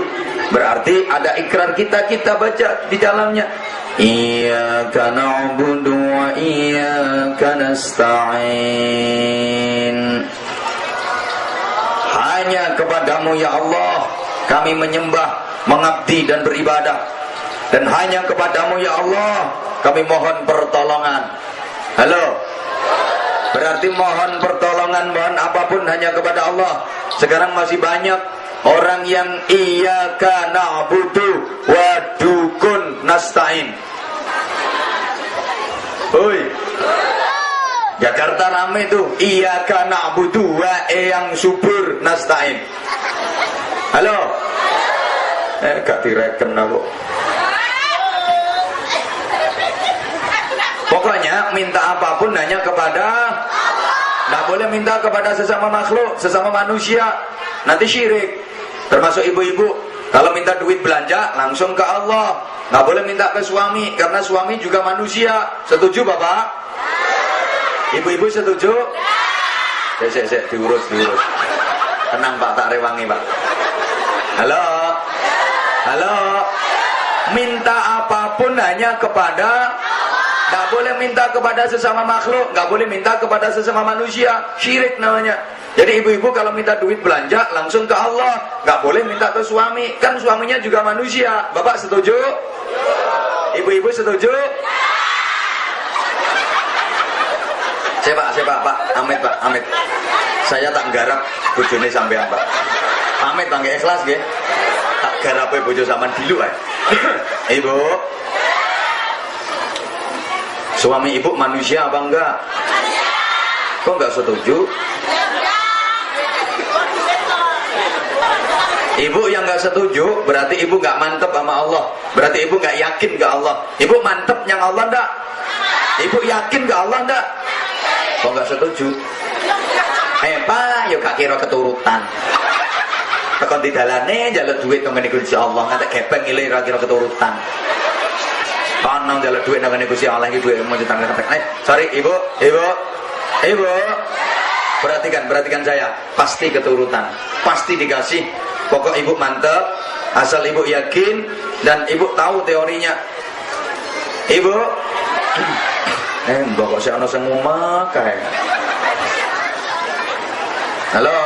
Berarti ada ikrar kita baca di dalamnya. Iyyaka na'budu wa iyyaka nasta'in. Hanya kepadamu ya Allah kami menyembah, mengabdi dan beribadah. Dan hanya kepadamu ya Allah kami mohon pertolongan. Halo. Berarti mohon pertolongan, mohon apapun hanya kepada Allah. Sekarang masih banyak orang yang iyyaka na'budu wa dukun nasta'in. Oi. Jakarta rame tuh, iyyaka na'budu wa yang subur nasta'in. Halo. Gak direken aku. Pokoknya minta apapun hanya kepada Allah. Nggak boleh minta kepada sesama makhluk, sesama manusia. Nanti syirik. Termasuk ibu-ibu, kalau minta duit belanja langsung ke Allah. Nggak boleh minta ke suami, karena suami juga manusia. Setuju Bapak? Ibu-ibu setuju? Diurus. Tenang Pak, tak rewangi Pak. Halo. Minta apapun hanya kepada Allah. Nggak boleh minta kepada sesama makhluk, nggak boleh minta kepada sesama manusia. Syirik namanya. Jadi ibu-ibu kalau minta duit belanja langsung ke Allah. Nggak boleh minta ke suami, kan suaminya juga manusia. Bapak setuju? Ibu-ibu setuju? Siapa Pak? Amit. Saya tak garap bojone sampean Pak. Amit Bang, ikhlas nggih. Tak garape bojo sampean dilu ae. Ibu. Suami ibu manusia apa enggak? Kok enggak setuju? Ibu yang enggak setuju berarti ibu enggak mantep sama Allah. Berarti ibu enggak yakin ke Allah. Ibu mantep yang Allah enggak? Ibu yakin ke Allah enggak? Kok enggak setuju? Pak, yuk gak kira keturutan. Tekon di dalane njaluk duit nang ngene Gusti Allah, ngantek gepeng ngile ra kira keturutan. Panang jalan duit nang ngene Gusti Allah iki duit mau ditangkap. Sorry Ibu. Perhatikan saya. Pasti keturutan. Pasti dikasih. Pokok Ibu mantep, asal Ibu yakin dan Ibu tahu teorinya. Ibu. Mbok kok sik ana sing ngomong kae. Halo.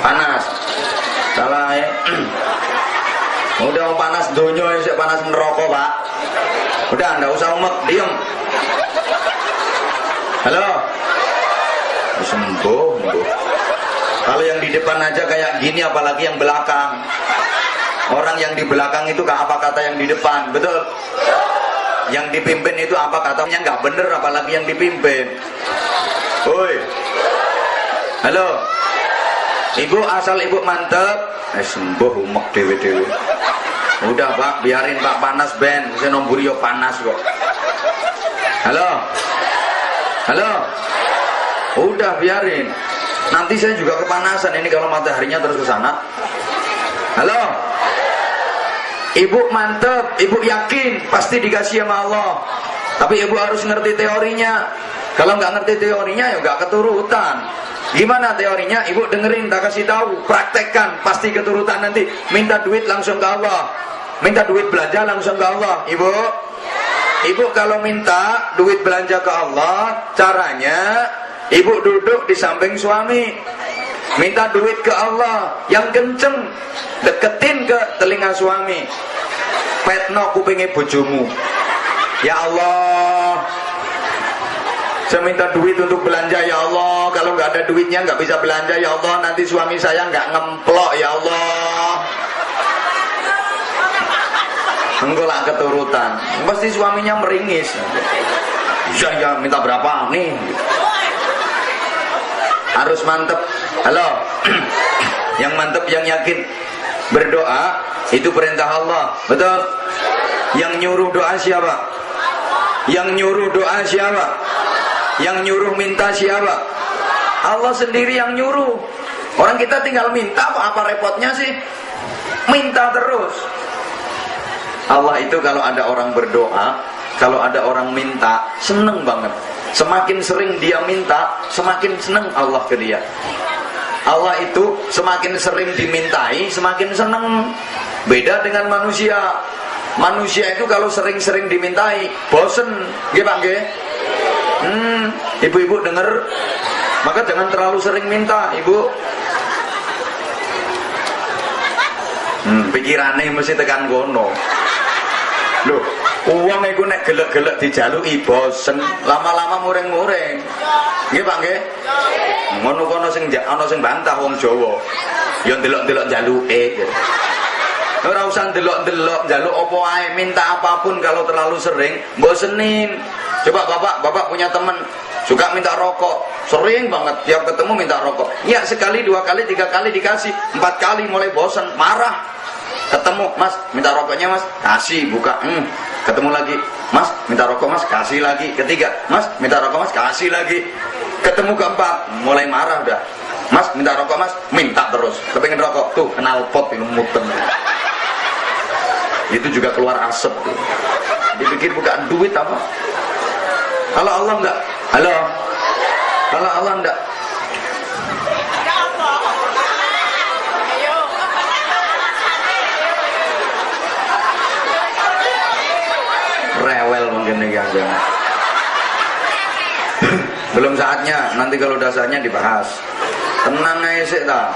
Panas. Salah ya. Udah panas donya, panas neraka Pak. Udah ndak usah umek, diem. Halo. Sembuh. Kalau yang di depan aja kayak gini, apalagi yang belakang. Orang yang di belakang itu gak apa kata yang di depan, betul? Yang dipimpin itu apa katanya nggak bener, apalagi yang dipimpin. Woi. Halo. Ibu asal ibu mantep, sembuh umek dewe-dewe. Udah Pak, biarin Pak, panas ben, saya nomburi yo panas kok. Halo. Udah biarin. Nanti saya juga kepanasan ini kalau mataharinya terus ke sana. Halo. Ibu mantep, ibu yakin pasti dikasih sama Allah. Tapi ibu harus ngerti teorinya. Kalau nggak ngerti teorinya ya nggak keturutan. Gimana teorinya? Ibu dengerin, tak kasih tahu, praktekkan, pasti keturutan nanti. Minta duit langsung ke Allah. Minta duit belanja langsung ke Allah. Ibu kalau minta duit belanja ke Allah, caranya ibu duduk di samping suami. Minta duit ke Allah yang kenceng, deketin ke telinga suami. Petno kupinge bojomu. Ya Allah, saya minta duit untuk belanja ya Allah. Kalau nggak ada duitnya nggak bisa belanja ya Allah. Nanti suami saya nggak ngemplok ya Allah. Enggak lah keturutan. Pasti suaminya meringis. Ya minta berapa nih? Harus mantep. Halo. Yang mantep, yang yakin. Berdoa itu perintah Allah, betul? Yang nyuruh doa siapa? Yang nyuruh doa siapa? Yang nyuruh minta siapa? Allah sendiri yang nyuruh. Orang kita tinggal minta, apa repotnya sih? Minta terus. Allah itu kalau ada orang berdoa, kalau ada orang minta, seneng banget. Semakin sering dia minta, semakin seneng Allah ke dia. Allah itu semakin sering dimintai semakin seneng. Beda dengan manusia. Manusia itu kalau sering-sering dimintai bosen, nggih Pak nggih? Ibu-ibu dengar, maka jangan terlalu sering minta, Ibu. Pikirannya mesti tekan kono. Loh, uang itu nek gelek-gelek dijaluki bosen, lama-lama mureng-mureng. Nggih Pak nggih? Ngono kono sing ana sing bantah wong Jawa. Ya ndelok-ndelok jaluke. Ora usah ndelok-ndelok njaluk apa ae, minta apapun kalau terlalu sering bosenin. Coba bapak punya teman suka minta rokok, sering banget tiap ketemu minta rokok. Ya sekali, 2 kali, 3 kali dikasih, 4 kali mulai bosen, marah. Ketemu, Mas, minta rokoknya Mas, kasih, buka. Ketemu lagi, Mas, minta rokok Mas, kasih lagi. Ketiga, Mas, minta rokok Mas, kasih lagi. Ketemu keempat, mulai marah udah. Mas, minta rokok Mas, minta terus. Kepengen rokok, tuh kenal pot ini muter. Itu juga keluar asap tuh. Dipikir bukan duit apa? Kalau Allah enggak? Halo? Kalau Allah enggak? Rewel mungkin nih yang belum saatnya, nanti kalau udah saatnya dibahas. Tenang aja sih ta.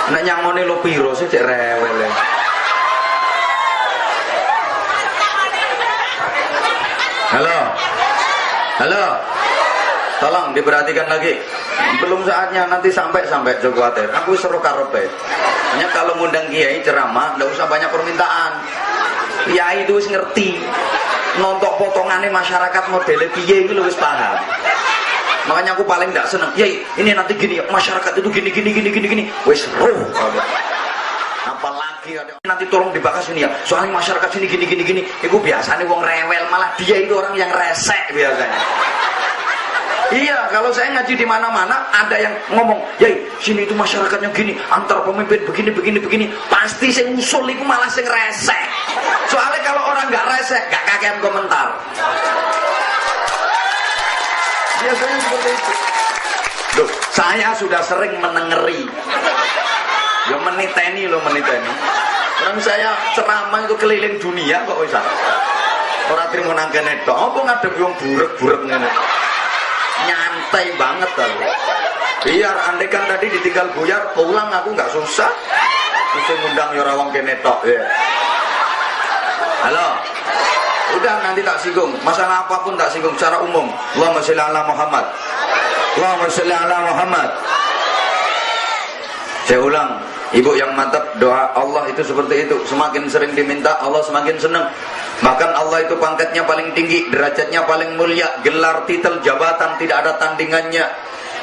Nek nyangoni lo piro sih cek rewel ya. Halo, tolong diperhatikan lagi. Belum saatnya, nanti sampai Joko khawatir. Aku seru karepe. Hanya kalau ngundang kiai ceramah, nggak usah banyak permintaan. Kiai itu wis ngerti. Nontok potongannya masyarakat model kiai itu wis paham. Makanya aku paling nggak seneng. Yai, ini nanti gini, masyarakat itu gini. Wis seru. Apalagi ada nanti tolong dibahas ini ya, soalnya masyarakat sini gini. Itu biasanya wong rewel, malah dia itu orang yang resek biasanya. Iya, kalau saya ngaji di mana-mana ada yang ngomong, "Yai, sini itu masyarakatnya gini, antar pemimpin begini." Pasti saya usul itu malah sing resek. Soalnya kalau orang nggak resek, nggak kakean komentar. Biasanya seperti itu. Loh, saya sudah sering menengeri. Ya meniteni. Orang saya ceramah itu keliling dunia kok bisa. Orang terima nangkene tok. Apa ngadep wong burek-burek ngene. Nyantai banget tau. Biar andekan tadi ditinggal buyar, pulang aku nggak susah. Mesti ngundang ya ora wong kene tok ya. Halo. Udah nanti tak singgung. Masalah apapun tak singgung secara umum. Allahumma sholli ala Muhammad. Allahumma sholli ala Muhammad. Saya ulang, ibu yang mantap, doa Allah itu seperti itu. Semakin sering diminta, Allah semakin senang. Bahkan Allah itu pangkatnya paling tinggi, derajatnya paling mulia, gelar, titel, jabatan tidak ada tandingannya.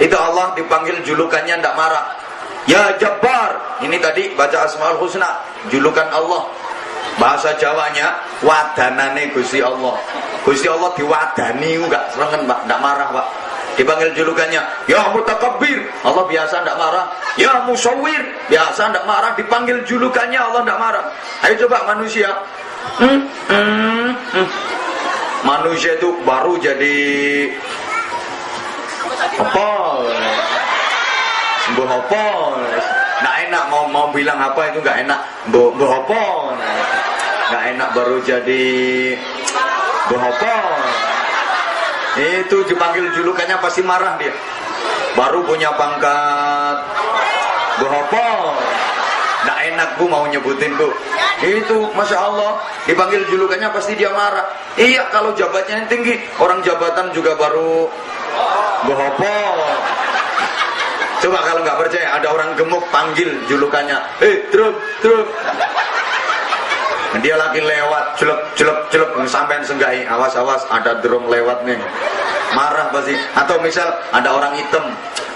Itu Allah dipanggil julukannya tidak marah. Ya Jabbar, ini tadi baca Asmaul Husna, julukan Allah. Bahasa Jawanya, wadanane Gusti Allah. Gusti Allah diwadani enggak serangan Pak, tidak marah Pak. Dipanggil julukannya, ya Mutakabbir, Allah biasa tidak marah. Ya Musawwir, biasa tidak marah. Dipanggil julukannya Allah tidak marah. Ayo coba manusia. Manusia itu baru jadi apa? Bohopol. Nggak enak mau bilang apa itu nggak enak. Bohopol. Nggak enak baru jadi bohopol. Itu dipanggil julukannya pasti marah dia. Baru punya pangkat bohopol. Nggak enak bu mau nyebutin bu. Itu Masya Allah dipanggil julukannya pasti dia marah. Iya kalau jabatannya tinggi, orang jabatan juga baru bohopol. Coba kalau nggak percaya, ada orang gemuk panggil julukannya, truk. Dia lagi lewat, celep, sampai senggai, awas, ada drum lewat nih, marah pasti. Atau misal ada orang hitam,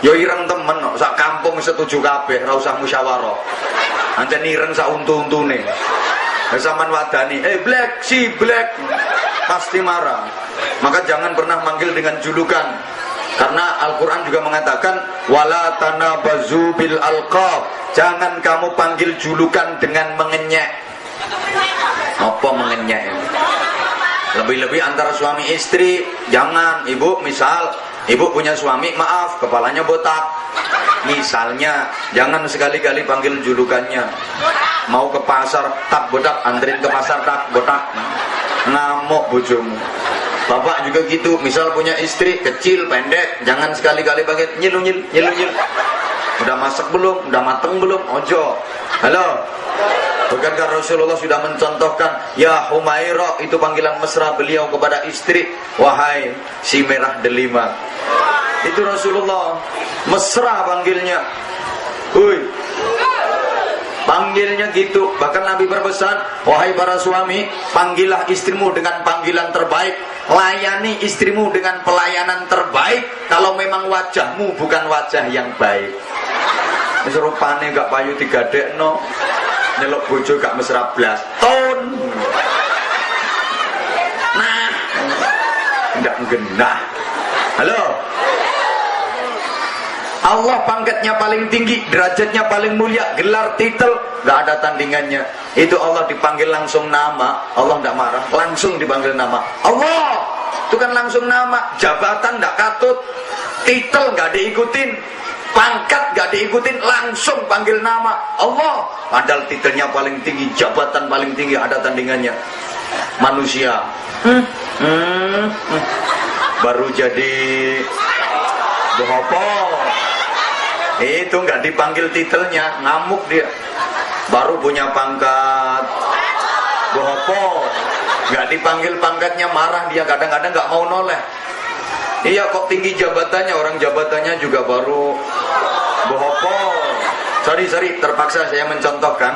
yo ireng temen, sak kampung setuju kabeh, ra usah musyawarah. Ancen ireng sak untu-untune. Zaman wadani, black, pasti marah. Maka jangan pernah manggil dengan julukan. Karena Al-Quran juga mengatakan wala tanabazu bil alqab, jangan kamu panggil julukan dengan mengenyek. Apa mengenyek? Lebih-lebih antara suami istri, jangan. Ibu misal, ibu punya suami, maaf, kepalanya botak. Misalnya, jangan sekali-kali panggil julukannya. Mau ke pasar, tak botak, anterin ke pasar, tak botak. Ngamuk bojomu. Bapak juga gitu, misal punya istri kecil, pendek, jangan sekali-kali panggil nyil-nyil, nyil-nyil. Udah masak belum? Udah mateng belum? Ojo. Halo. Bukankah Rasulullah sudah mencontohkan ya Humairah, itu panggilan mesra beliau kepada istri, wahai si merah delima. Itu Rasulullah mesra panggilnya. Hui. Panggilnya gitu. Bahkan Nabi berpesan, wahai para suami, panggillah istrimu dengan panggilan terbaik, layani istrimu dengan pelayanan terbaik. Kalau memang wajahmu bukan wajah yang baik, rupane gak payu digadekno, nyelok bojo gak mesra blas ton. Nah, ndak genah. Halo. Allah pangkatnya paling tinggi, derajatnya paling mulia, gelar titel gak ada tandingannya. Itu Allah dipanggil langsung nama, Allah gak marah, langsung dipanggil nama. Allah itu kan langsung nama. Jabatan gak katut, titel gak diikutin, pangkat gak diikutin, langsung panggil nama Allah. Padahal titelnya paling tinggi, jabatan paling tinggi, ada tandingannya. Manusia baru jadi bohopo, itu nggak dipanggil titelnya, ngamuk dia. Baru punya pangkat bohopo, nggak dipanggil pangkatnya, marah dia. Kadang-kadang nggak mau noleh. Iya kok tinggi jabatannya, orang jabatannya juga baru bohopo. Sorry, terpaksa saya mencontohkan.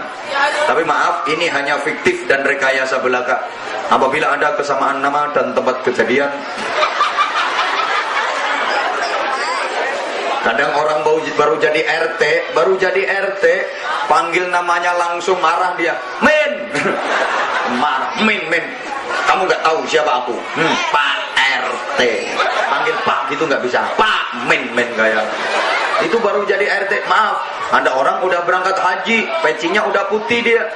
Tapi maaf, ini hanya fiktif dan rekayasa belaka. Apabila ada kesamaan nama dan tempat kejadian, kadang orang baru jadi RT, panggil namanya langsung marah dia. Men, marah, men. Kamu nggak tahu siapa aku? Pak RT. Panggil Pak gitu nggak bisa. Pak, men kayak. Itu baru jadi RT. Maaf, ada orang udah berangkat haji, pecinya udah putih dia.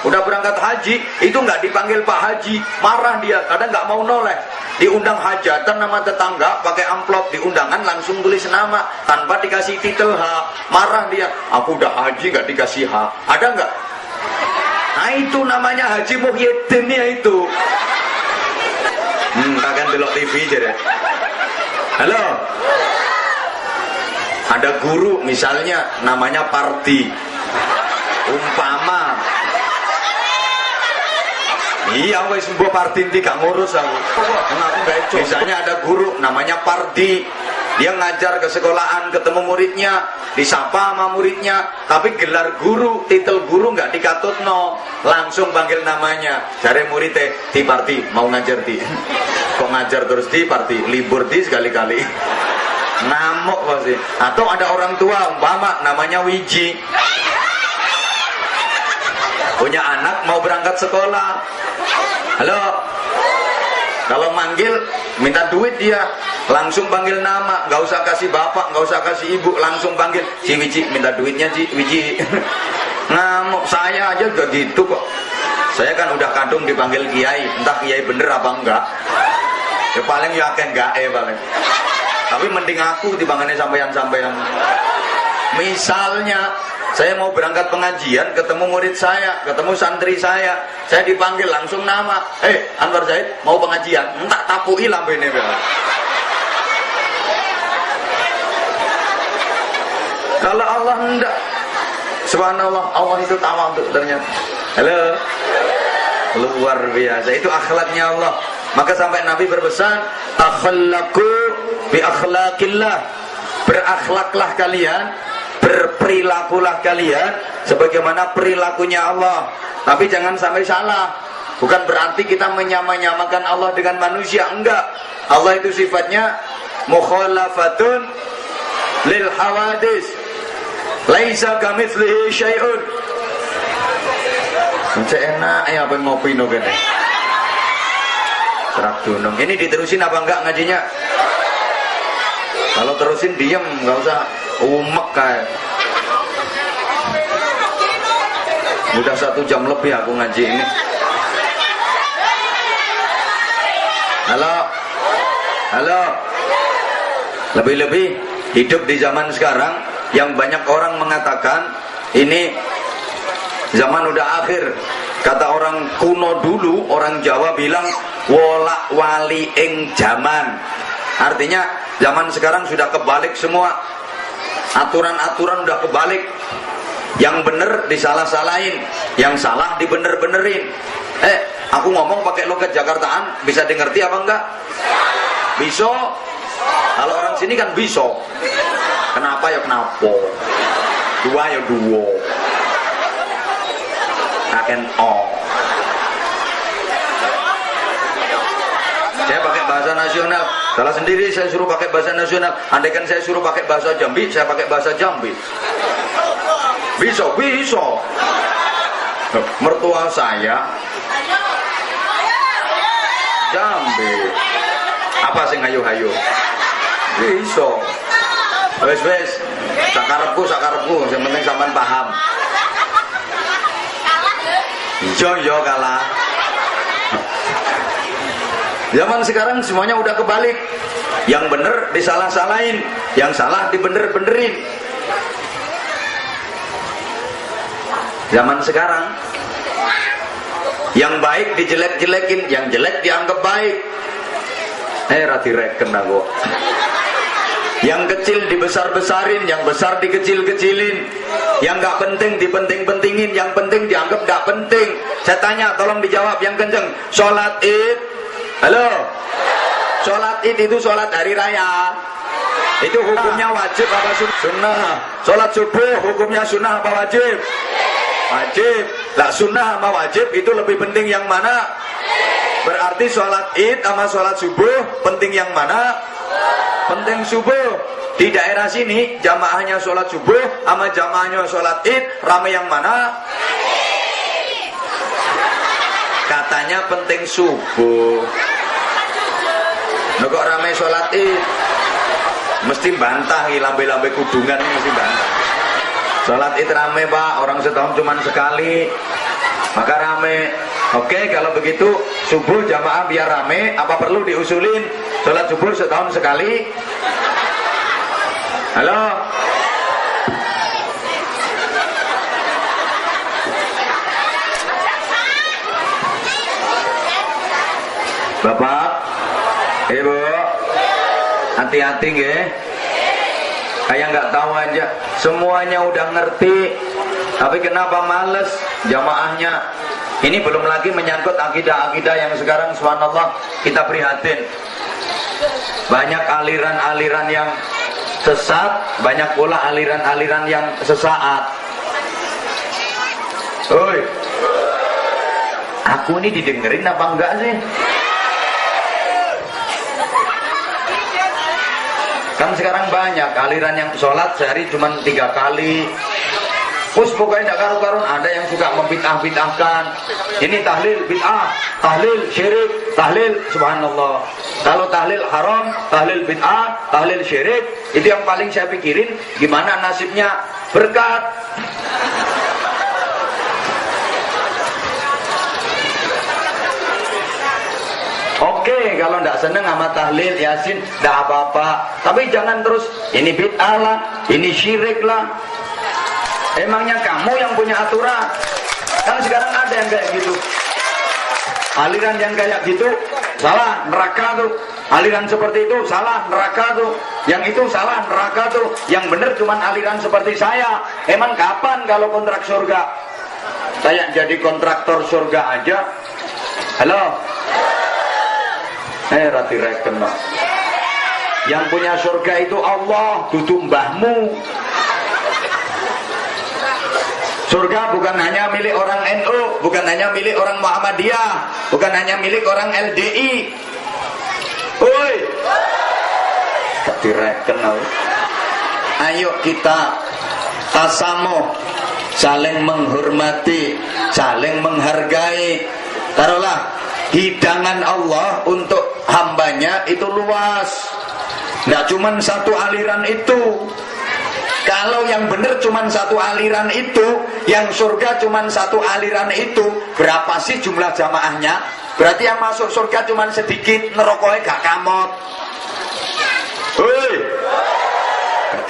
Udah berangkat haji, itu nggak dipanggil Pak Haji, marah dia. Kadang nggak mau noleh. Diundang hajatan nama tetangga, pakai amplop di undangan langsung tulis nama tanpa dikasih titel H, marah dia. Aku udah haji nggak dikasih H, ada nggak? Nah itu namanya Haji Muhyiddin ya itu. Kalian delok TV aja deh. Halo. Ada guru misalnya namanya Pardi, umpama. Iya, wes mbok Pardi gak ngurus aku. Misalnya ada guru namanya Pardi, dia ngajar ke sekolahan, ketemu muridnya, disapa sama muridnya, tapi gelar guru, titel guru nggak dikatutno, langsung panggil namanya. Cari muridnya, di Pardi mau ngajar di. Kok ngajar terus di Pardi, libur di sekali-kali. Ngamuk pasti. Atau ada orang tua umpama namanya Wiji, punya anak mau berangkat sekolah. Halo. Kalau manggil minta duit dia, langsung panggil nama, nggak usah kasih bapak, nggak usah kasih ibu, langsung panggil si Wiji, minta duitnya si Wiji. Ngamuk. Saya aja juga gitu kok. Saya kan udah kadung dipanggil kiai, entah kiai bener apa enggak. Ya paling ya akeh gae paling. Tapi mending aku dibangunnya sampean-sampean. Misalnya saya mau berangkat pengajian, ketemu murid saya, ketemu santri saya dipanggil langsung nama. Anwar Zaid mau pengajian, tak tapui lambene. Kalau Allah enggak, subhanallah, Allah itu tawadhu ternyata. Halo, luar biasa. Itu akhlaknya Allah. Maka sampai Nabi berpesan, akhlaqu bi akhlaqillah. Berakhlaklah kalian, berperilakulah kalian sebagaimana perilakunya Allah. Tapi jangan sampai salah. Bukan berarti kita menyamakan Allah dengan manusia, enggak. Allah itu sifatnya mukhalafatun lil hawadis. Laisa kamitslihi syai'un. Enak ya apa ngopi no gini. Serak dunung. Ini diterusin apa enggak ngajinya? Kalau terusin diem, nggak usah umek kayak. Udah 1 jam lebih aku ngaji ini. Halo. Lebih-lebih hidup di zaman sekarang yang banyak orang mengatakan ini zaman udah akhir. Kata orang kuno dulu, orang Jawa bilang wolak wali ing zaman. Artinya zaman sekarang sudah kebalik semua. Aturan-aturan udah kebalik. Yang bener disalah-salahin, yang salah dibener-benerin. Aku ngomong pakai logat Jakartaan, bisa dimengerti apa enggak? Bisa. Kalau orang sini kan bisa. Kenapa ya kenapa? Dua ya dua. Akan Saya pakai bahasa nasional. Salah sendiri saya suruh pakai bahasa nasional. Andaikan saya suruh pakai bahasa Jambi, saya pakai bahasa Jambi. Bisa. Mertua saya Jambi. Apa sing hayu-hayu? Bisa. Wes. Sakarepku, yang penting sampean paham. Yo kalah. Zaman sekarang semuanya udah kebalik. Yang bener disalah-salahin, yang salah dibener-benerin. Zaman sekarang yang baik dijelek-jelekin, yang jelek dianggap baik. Rati reken aku. Yang kecil dibesar-besarin, yang besar dikecil-kecilin. Yang gak penting dipenting-pentingin, yang penting dianggap gak penting. Saya tanya, tolong dijawab yang kenceng. Sholat Id. Halo. Sholat Id itu sholat hari raya. Itu hukumnya wajib apa sunnah? Sholat subuh hukumnya sunnah apa wajib? Wajib. Lah sunnah sama wajib itu lebih penting yang mana? Berarti sholat Id sama sholat subuh penting yang mana? Penting subuh. Di daerah sini jamaahnya sholat subuh sama jamaahnya sholat Id, rame yang mana? Katanya penting subuh. Nah, kok rame sholat Id? Mesti bantah, lambe-lambe kudungan mesti bantah. Sholat Id rame pak, orang setahun cuma sekali, maka rame. Oke, kalau begitu subuh jamaah biar rame, apa perlu diusulin sholat subuh setahun sekali? Halo? Bapak, Ibu, hati-hati nggih. Kayak nggak tahu aja, semuanya udah ngerti, tapi kenapa males jamaahnya? Ini belum lagi menyangkut akidah-akidah yang sekarang subhanallah kita prihatin. Banyak aliran-aliran yang sesat, banyak pula aliran-aliran yang sesaat. Oi, aku ini didengerin apa enggak sih? Kan sekarang banyak aliran yang sholat sehari cuma 3 kali. Terus pokoknya tidak karu-karun. Ada yang suka membid'ah-bid'ahkan. Ini tahlil bid'ah, tahlil syirik, tahlil subhanallah. Kalau tahlil haram, tahlil bid'ah, tahlil syirik, itu yang paling saya pikirin gimana nasibnya berkat. Oke, kalau tidak seneng sama tahlil yasin tidak apa-apa, tapi jangan terus ini bid'ah lah, ini syirik lah. Emangnya kamu yang punya aturan? Kan sekarang ada yang kayak gitu. Aliran yang kayak gitu salah, neraka tuh. Aliran seperti itu salah, neraka tuh. Yang itu salah, neraka tuh. Yang benar cuman aliran seperti saya. Emang kapan kalau kontrak surga? Saya jadi kontraktor surga aja. Halo? Rati reken. Yang punya surga itu Allah, dudu mbahmu. Surga bukan hanya milik orang NU, bukan hanya milik orang Muhammadiyah, bukan hanya milik orang LDI. Oi, direken. Ayo kita tasamuh, saling menghormati, saling menghargai. Taruhlah hidangan Allah untuk hambanya itu luas. Tidak cuma satu aliran itu. Kalau yang benar cuma satu aliran itu, yang surga cuma satu aliran itu, berapa sih jumlah jamaahnya? Berarti yang masuk surga cuma sedikit, nerokoknya gak kamot. Hei,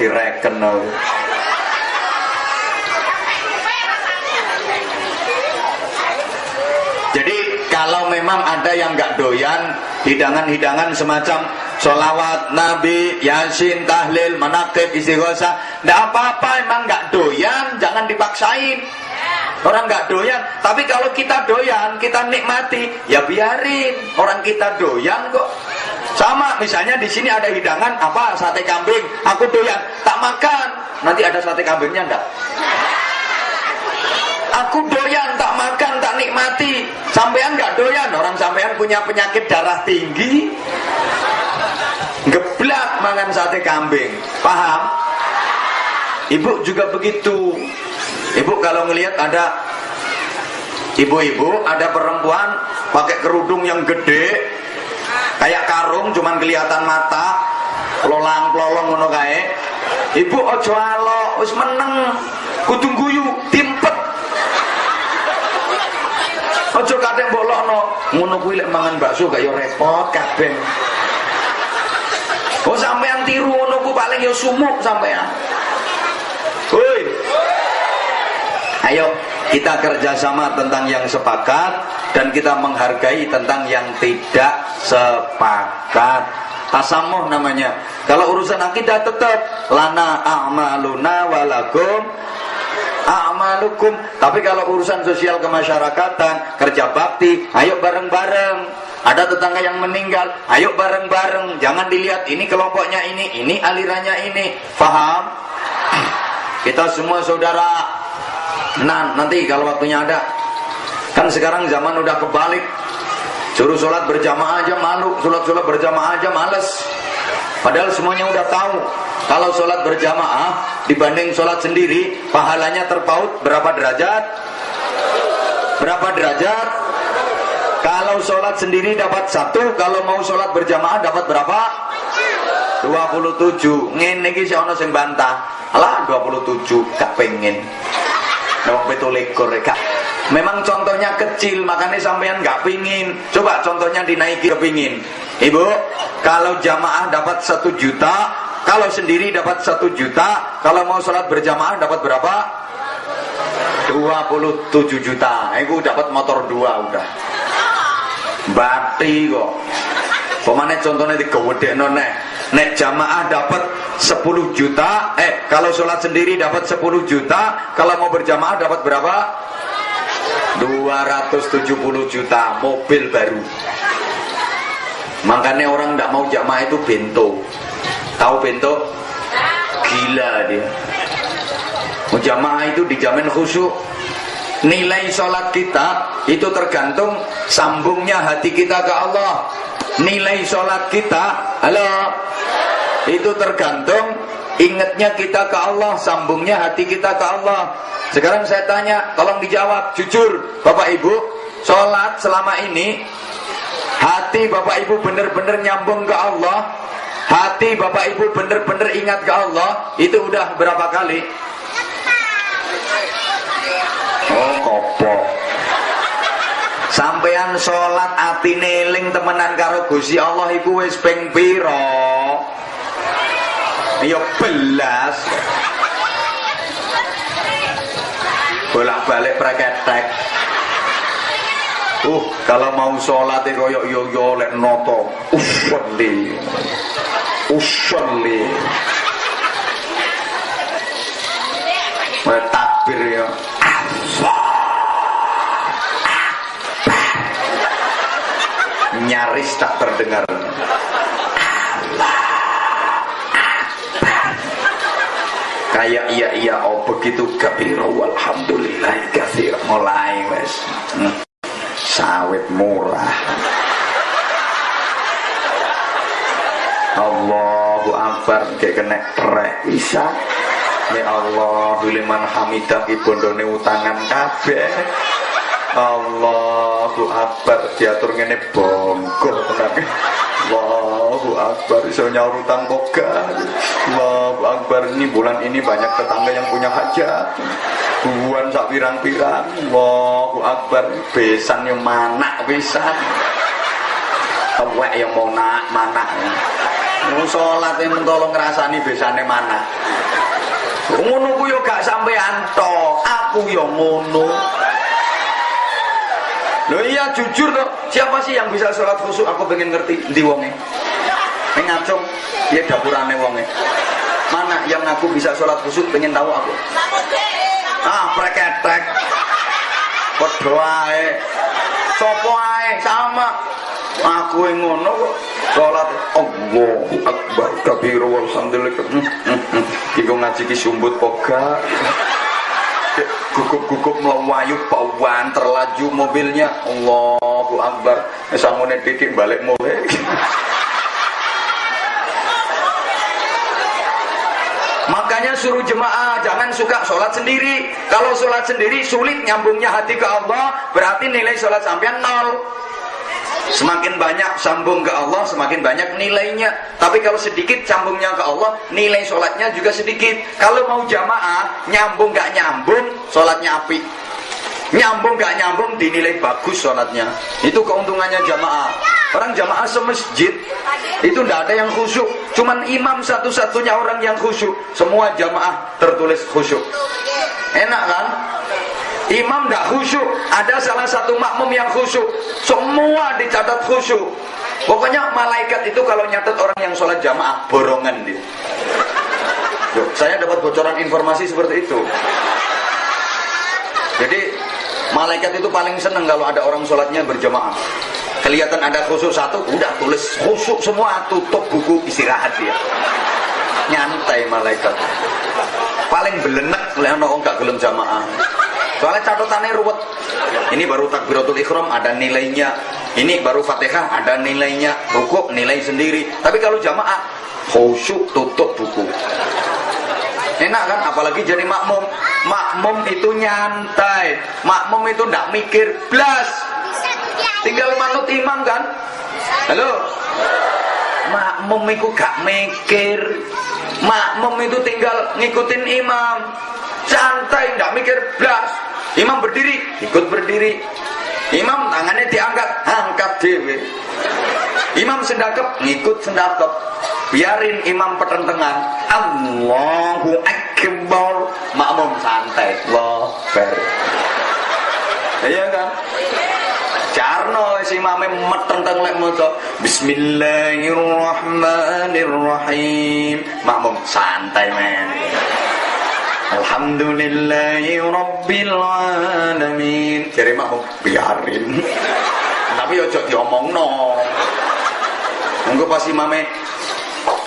direken. Kalau memang ada yang nggak doyan hidangan-hidangan semacam sholawat Nabi, Yasin, tahlil, manaqib, istighosah, nggak apa-apa. Emang nggak doyan, jangan dipaksain. Orang nggak doyan, tapi kalau kita doyan, kita nikmati, ya biarin. Orang kita doyan kok. Sama misalnya di sini ada hidangan apa, sate kambing, aku doyan, tak makan. Nanti ada sate kambingnya enggak? Aku doyan, tak makan, tak nikmati. Sampean nggak doyan, orang sampean punya penyakit darah tinggi, geblak makan sate kambing. Paham? Ibu juga begitu. Ibu kalau ngelihat ada ibu-ibu, ada perempuan pakai kerudung yang gede kayak karung, cuman kelihatan mata, pelolang-pelolong ngono kae. Ibu ojo alok, wis meneng, kudu guyu, timpet. Ojo kadang bolokno, ngono kuwi lek mangan bakso gak yo repot kabeh. Oh sampean tiru ngono ku paling yo sumuk sampean. Hoi. Ayo kita kerjasama tentang yang sepakat dan kita menghargai tentang yang tidak sepakat. Tasamuh namanya. Kalau urusan akidah tetap lana a'maluna walakum a'malukum. Tapi kalau urusan sosial kemasyarakatan, kerja bakti, ayo bareng-bareng. Ada tetangga yang meninggal, ayo bareng-bareng. Jangan dilihat ini kelompoknya ini alirannya ini. Paham? Kita semua saudara. Nah, nanti kalau waktunya ada. Kan sekarang zaman udah kebalik. Suruh sholat berjamaah aja malu, sholat berjamaah aja males. Padahal semuanya udah tahu. Kalau sholat berjamaah dibanding sholat sendiri, pahalanya terpaut berapa derajat? Berapa derajat? Kalau sholat sendiri dapat 1, kalau mau sholat berjamaah dapat berapa? 27. Ngene iki sik ana sing bantah. Alah 27 gak pengen. Nawang betulekor reka. Memang contohnya kecil, makanya sampean nggak pingin. Coba contohnya dinaiki kepingin. Ibu, kalau jamaah dapat 1 juta, kalau sendiri dapat 1 juta, kalau mau sholat berjamaah dapat berapa? 27 juta. Ibu dapat motor 2 udah. Bati kok. Pemane contohnya digawedekno nek. Nek jamaah dapat 10 juta, kalau sholat sendiri dapat 10 juta, kalau mau berjamaah dapat berapa? 270 juta, mobil baru. Makanya orang tidak mau jamaah itu bento. Tahu bento? Gila dia. Jamaah itu dijamin khusyuk. Nilai sholat kita itu tergantung sambungnya hati kita ke Allah. Nilai sholat kita, halo, itu tergantung ingatnya kita ke Allah, sambungnya hati kita ke Allah. Sekarang saya tanya, tolong dijawab jujur, Bapak Ibu, sholat selama ini hati Bapak Ibu benar-benar nyambung ke Allah, hati Bapak Ibu benar-benar ingat ke Allah, itu udah berapa kali? Oh kopok. Sampean sholat atine eling temenan karo Gusti Allah iku wis ping pira? Ya belas. Bolak-balik praketek. Kalau mau sholat itu koyok yo lek noto. Usolli. Takbir ya. Nyaris tak terdengar. Kayak iya oh begitu kabiro walhamdulillah katsir mulai wes sawit murah. Allahu akbar kayak kena trek bisa. Ya Allah liman hamidah ibondone utangan kabeh. Allahu akbar diatur ngene bongkok tenan. Allahu akbar iso nyaur utang boga. Allahu akbar ini bulan ini banyak tetangga yang punya hajat. Buan sak pirang-pirang. Allahu akbar besan yang mana besan. Awak yang mau nak mana. Mau salat yang tolong ngrasani besane mana. Ngono ku yo gak sampean tok, aku yo ngono. Loh iya jujur toh, siapa sih yang bisa sholat khusyuk? Aku pengen ngerti ndi wonge. Ning ngacung piye dapurane wonge. Mana yang aku bisa sholat khusyuk, pengen tahu aku. Ah, preketek. Padha ae. Sopo ae sama. Aku yang ngono kok sholat Allahu Akbar kabiru walhamdulillah. Iku ngaji ki sumbut poga. Gugup-gugup melawayu pawan terlaju mobilnya. Allahu Akbar. Sangune titik balik mulai. Makanya suruh jemaah jangan suka sholat sendiri. Kalau sholat sendiri sulit nyambungnya hati ke Allah, berarti nilai sholat sampean nol. Semakin banyak sambung ke Allah, semakin banyak nilainya. Tapi kalau sedikit sambungnya ke Allah, nilai sholatnya juga sedikit. Kalau mau jamaah, nyambung gak nyambung, sholatnya api. Nyambung gak nyambung, dinilai bagus sholatnya. Itu keuntungannya jamaah. Orang jamaah semasjid itu tidak ada yang khusyuk, cuman imam satu-satunya orang yang khusyuk. Semua jamaah tertulis khusyuk. Enak kan? Imam tidak khusyuk, ada salah satu makmum yang khusyuk, semua dicatat khusyuk. Pokoknya malaikat itu kalau nyatet orang yang sholat jamaah borongan dia. Yo, saya dapat bocoran informasi seperti itu. Jadi malaikat itu paling senang kalau ada orang sholatnya berjamaah. Kelihatan ada khusyuk satu, udah tulis khusyuk semua, tutup buku, istirahat dia. Nyantai malaikat. Paling belenek leno orang gak gelem jamaah. Soalnya catatannya ruwet. Ini baru takbiratul ihram ada nilainya. Ini baru Fatihah ada nilainya. Rukuk nilai sendiri. Tapi kalau jamaah khusyuk tutup buku. Enak kan? Apalagi jadi makmum. Makmum itu nyantai. Makmum itu ndak mikir blas. Tinggal manut imam kan? Halo? Makmum itu gak mikir. Makmum itu tinggal ngikutin imam. Santai, ndak mikir blas. Imam berdiri, ikut berdiri. Imam tangannya diangkat, angkat dewe. Imam sendakep, ngikut sendakep. Biarin imam pertentangan. Allahu Akbar. Makmum santai. Allahu Akbar. Iya kan? Carno si imame metenteng lek maca Bismillahirrahmanirrahim. Makmum santai men. Alhamdulillahi Rabbil Alamin. Jadi makmum biarin. Tapi ojo diomongno. Engko pas imame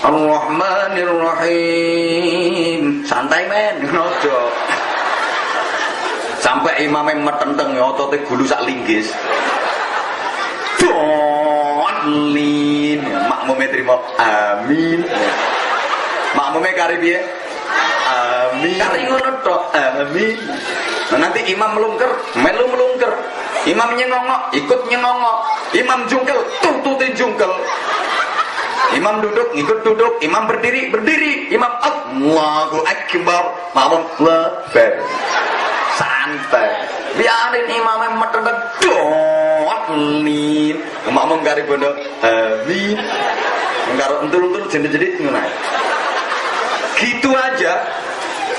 Ar-Rahmanir-Rahim. Santai men, ojo. Sampai imame metenteng otote gulu sak linggis. Dolin. Makmume trimo amin. Makmume kari piye? Amin. Kari ngono tok. Amin. Nah, nanti imam melungker, melu melungker. Imam nyengongok, ikut nyengongok. Imam jungkel, tututin jungkel. Imam duduk, ikut duduk. Imam berdiri, berdiri. Imam Allahu Akbar. Makmum Akbar. Santai. Biarin imamnya metenteng dolin. Makmum kari bondo amin. Karo entul-entul jendet-jendet ngono. Gitu aja.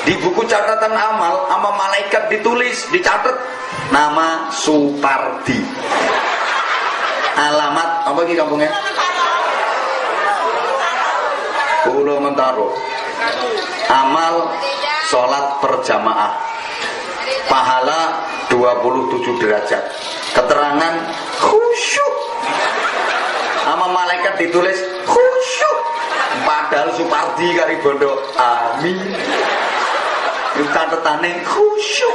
Di buku catatan amal sama malaikat ditulis, dicatat nama Supardi. Alamat apa iki kampungnya? Pulau Mentaro. Amal sholat berjamaah. Pahala 27 derajat. Keterangan khusyuk. Sama malaikat ditulis khusyuk. Padahal Supardi kari bondo amin. Itu catatannya khusyuk.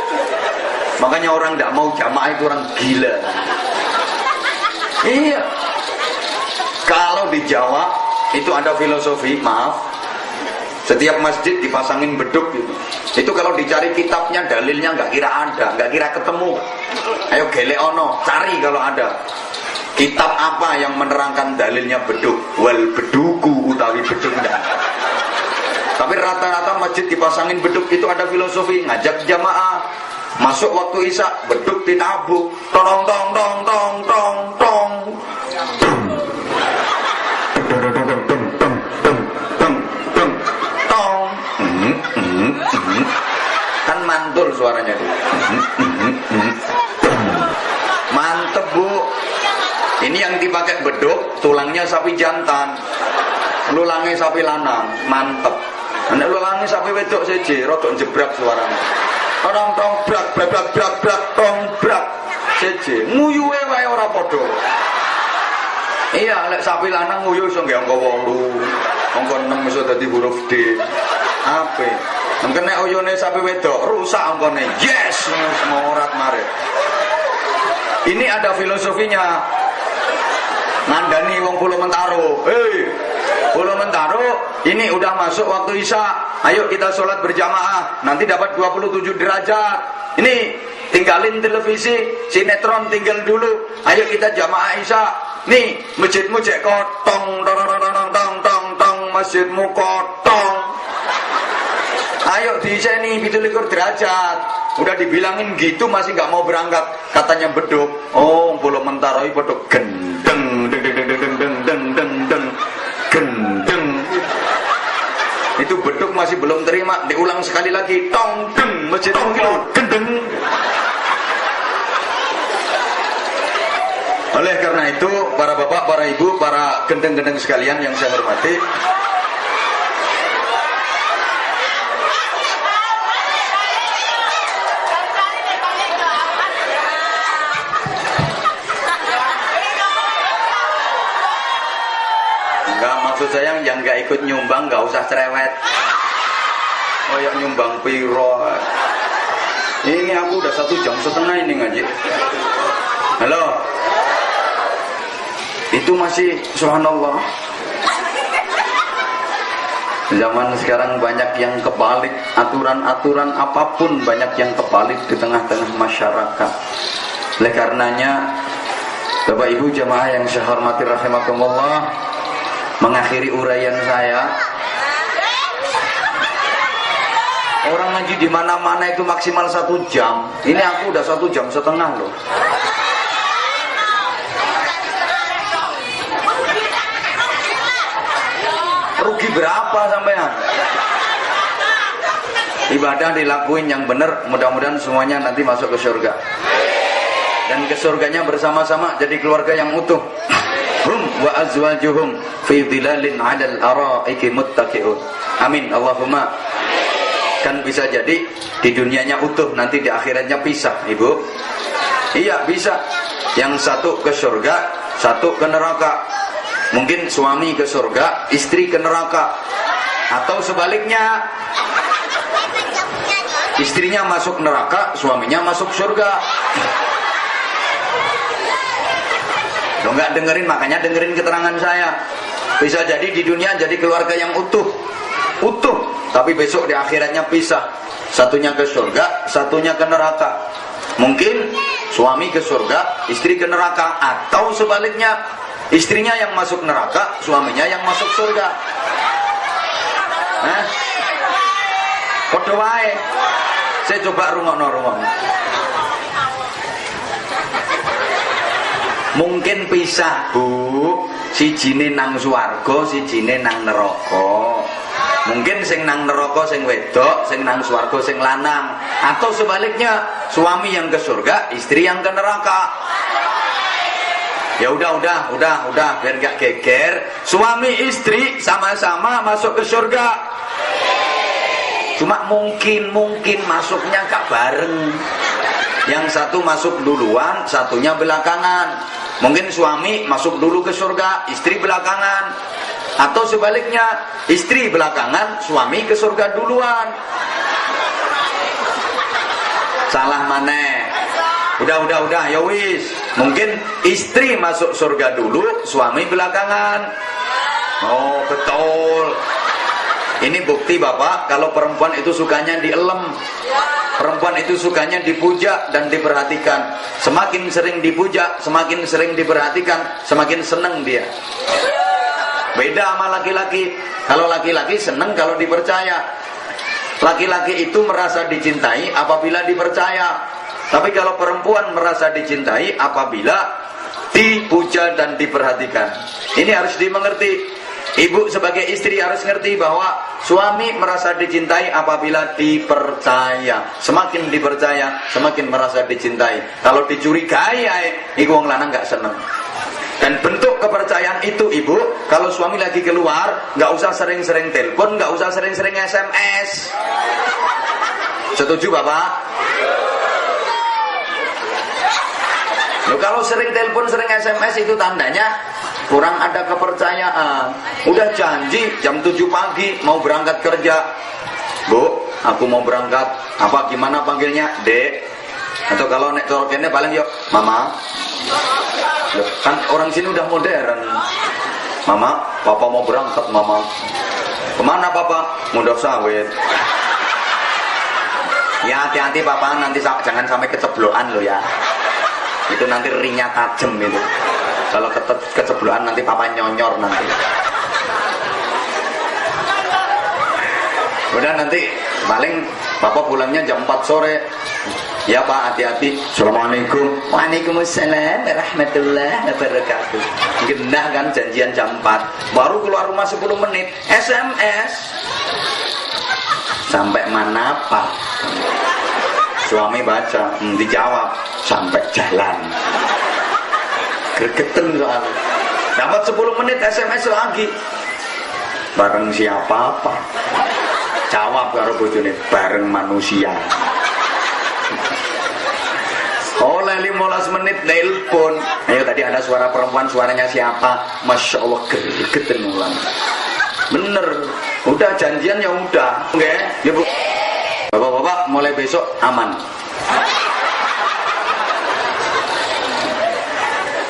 Makanya orang tidak mau jamaah itu orang gila. Iya. Kalau di Jawa itu ada filosofi, maaf, setiap masjid dipasangin beduk gitu. Itu kalau dicari kitabnya, dalilnya nggak kira ada, nggak kira ketemu. Ayo gelek ono, cari kalau ada. Kitab apa yang menerangkan dalilnya beduk? Wal beduku utawi beduk enggak. Tapi rata-rata masjid dipasangin beduk itu ada filosofi, ngajak jamaah. Masuk waktu isya, beduk ditabuk. Tong tong tong tong tong tong. Kan mantul suaranya. Mantep Bu. Ini yang dipakai beduk, tulangnya sapi jantan, lulangnya sapi lanang, mantep. Nek lulangnya sapi wedok seje, rodok jebrak suaranya. Orang tong brak brak brak brak brak tong brak seje, nguyuhe wae ora padha. Iya, lek sapi lanang nguyu iso nggih angka 8, angka 6 iso dadi huruf D. Ape? Mungkin nek uyune sapi wedok rusak angkane. Yes, semua orat marit. Ini ada filosofinya. Ngandani wong Pulau Mentaro. Hei, Pulau Mentaro, ini udah masuk waktu Isya. Ayo kita sholat berjamaah. Nanti dapat 27 derajat. Ini tinggalin televisi, sinetron tinggal dulu. Ayo kita jamaah Isya. Nih, masjidmu cek kotong, tong tong tong tong tong, masjidmu kotong. Ayo diiseni 27 derajat. Udah dibilangin gitu masih nggak mau berangkat. Katanya beduk. Oh, Pulau Mentaro itu beduk gendeng, deng deng deng deng deng deng deng gendeng. Itu beduk masih belum terima. Diulang sekali lagi. Tong deng, masjid gendeng. Oleh karena itu, para bapak, para ibu, para gendeng-gendeng sekalian yang saya hormati, enggak, maksud saya yang nggak ikut nyumbang nggak usah cerewet. Oh ya, nyumbang piro. Ini aku udah 1,5 jam ini ngaji. Halo. Itu masih subhanallah. Zaman sekarang banyak yang kebalik, aturan-aturan apapun banyak yang kebalik di tengah-tengah masyarakat. Oleh karenanya, Bapak Ibu jamaah yang saya hormati rahimakumullah, mengakhiri uraian saya. Orang ngaji di mana-mana itu maksimal 1 jam. Ini aku udah 1,5 jam loh. Rugi berapa sampean? Ibadah dilakuin yang benar, mudah-mudahan semuanya nanti masuk ke surga. Dan ke surganya bersama-sama jadi keluarga yang utuh. Hum wa azwajuhum fi dhilalin 'alal ara'iki muttaqi'un. Amin Allahumma. Kan bisa jadi di dunianya utuh, nanti di akhiratnya pisah, Ibu. Iya, bisa. Yang satu ke surga, satu ke neraka. Mungkin suami ke surga, istri ke neraka. Atau sebaliknya, istrinya masuk neraka, suaminya masuk surga. Lo nggak dengerin, makanya dengerin keterangan saya. Bisa jadi di dunia jadi keluarga yang utuh, tapi besok di akhiratnya pisah. Satunya ke surga, satunya ke neraka. Mungkin suami ke surga, istri ke neraka. Atau sebaliknya, istrinya yang masuk neraka, suaminya yang masuk surga. Padha wae. Saya coba rungokno. Mungkin pisah, Bu. Sijine nang swarga, sijine nang neraka. Mungkin sing nang neraka sing wedok, sing nang swarga sing lanang. Atau sebaliknya, suami yang ke surga, istri yang ke neraka. Ya udah, biar gak geger. Suami istri sama-sama masuk ke surga. Cuma mungkin masuknya gak bareng. Yang satu masuk duluan, satunya belakangan. Mungkin suami masuk dulu ke surga, istri belakangan. Atau sebaliknya, istri belakangan, suami ke surga duluan. Salah maneh. Udah, ya wis. Mungkin istri masuk surga dulu, suami belakangan. Oh, betul. Ini bukti Bapak, kalau perempuan itu sukanya dielem. Perempuan itu sukanya dipuja dan diperhatikan. Semakin sering dipuja, semakin sering diperhatikan, semakin senang dia. Beda sama laki-laki. Kalau laki-laki senang kalau dipercaya. Laki-laki itu merasa dicintai apabila dipercaya. Tapi kalau perempuan merasa dicintai apabila dipuja dan diperhatikan. Ini harus dimengerti. Ibu sebagai istri harus ngerti bahwa suami merasa dicintai apabila dipercaya. Semakin dipercaya, semakin merasa dicintai. Kalau dicurigai, ibu wong lanang nggak seneng. Dan bentuk kepercayaan itu ibu, kalau suami lagi keluar, nggak usah sering-sering telepon, nggak usah sering-sering SMS. Setuju Bapak? Loh, kalau sering telepon, sering SMS itu tandanya kurang ada kepercayaan. Udah janji jam 7 pagi mau berangkat kerja. Bu, aku mau berangkat. Apa gimana panggilnya? Dek. Atau kalau nek corokennya paling yuk, Mama. Loh, kan orang sini udah modern. Mama, Papa mau berangkat, Mama. Kemana Papa? Mudah sawit. Ya hati-hati Papa, nanti jangan sampai keceblokan lo ya. Itu nanti ringnya tajam itu. Kalau keceblokan nanti Papa nyonyor nanti. Udah nanti paling Bapak pulangnya jam 4 sore. Ya Pak, hati-hati. Assalamualaikum. Waalaikumsalam warahmatullahi wabarakatuh. Genah kan janjian jam 4. Baru keluar rumah 10 menit SMS. Sampai mana Pak? Suami baca, dijawab sampai jalan. Gregeten soalnya. Dapat 10 menit SMS lagi. Bareng siapa Pak? Jawab karo bojone, bareng manusia. Oleh 15 menit nelpon. Ayo tadi ada suara perempuan, suaranya siapa? Masya Allah, gregeten ulang. Bener, udah janjian ya udah. Oke, ya Bu. Bapak-bapak mulai besok aman.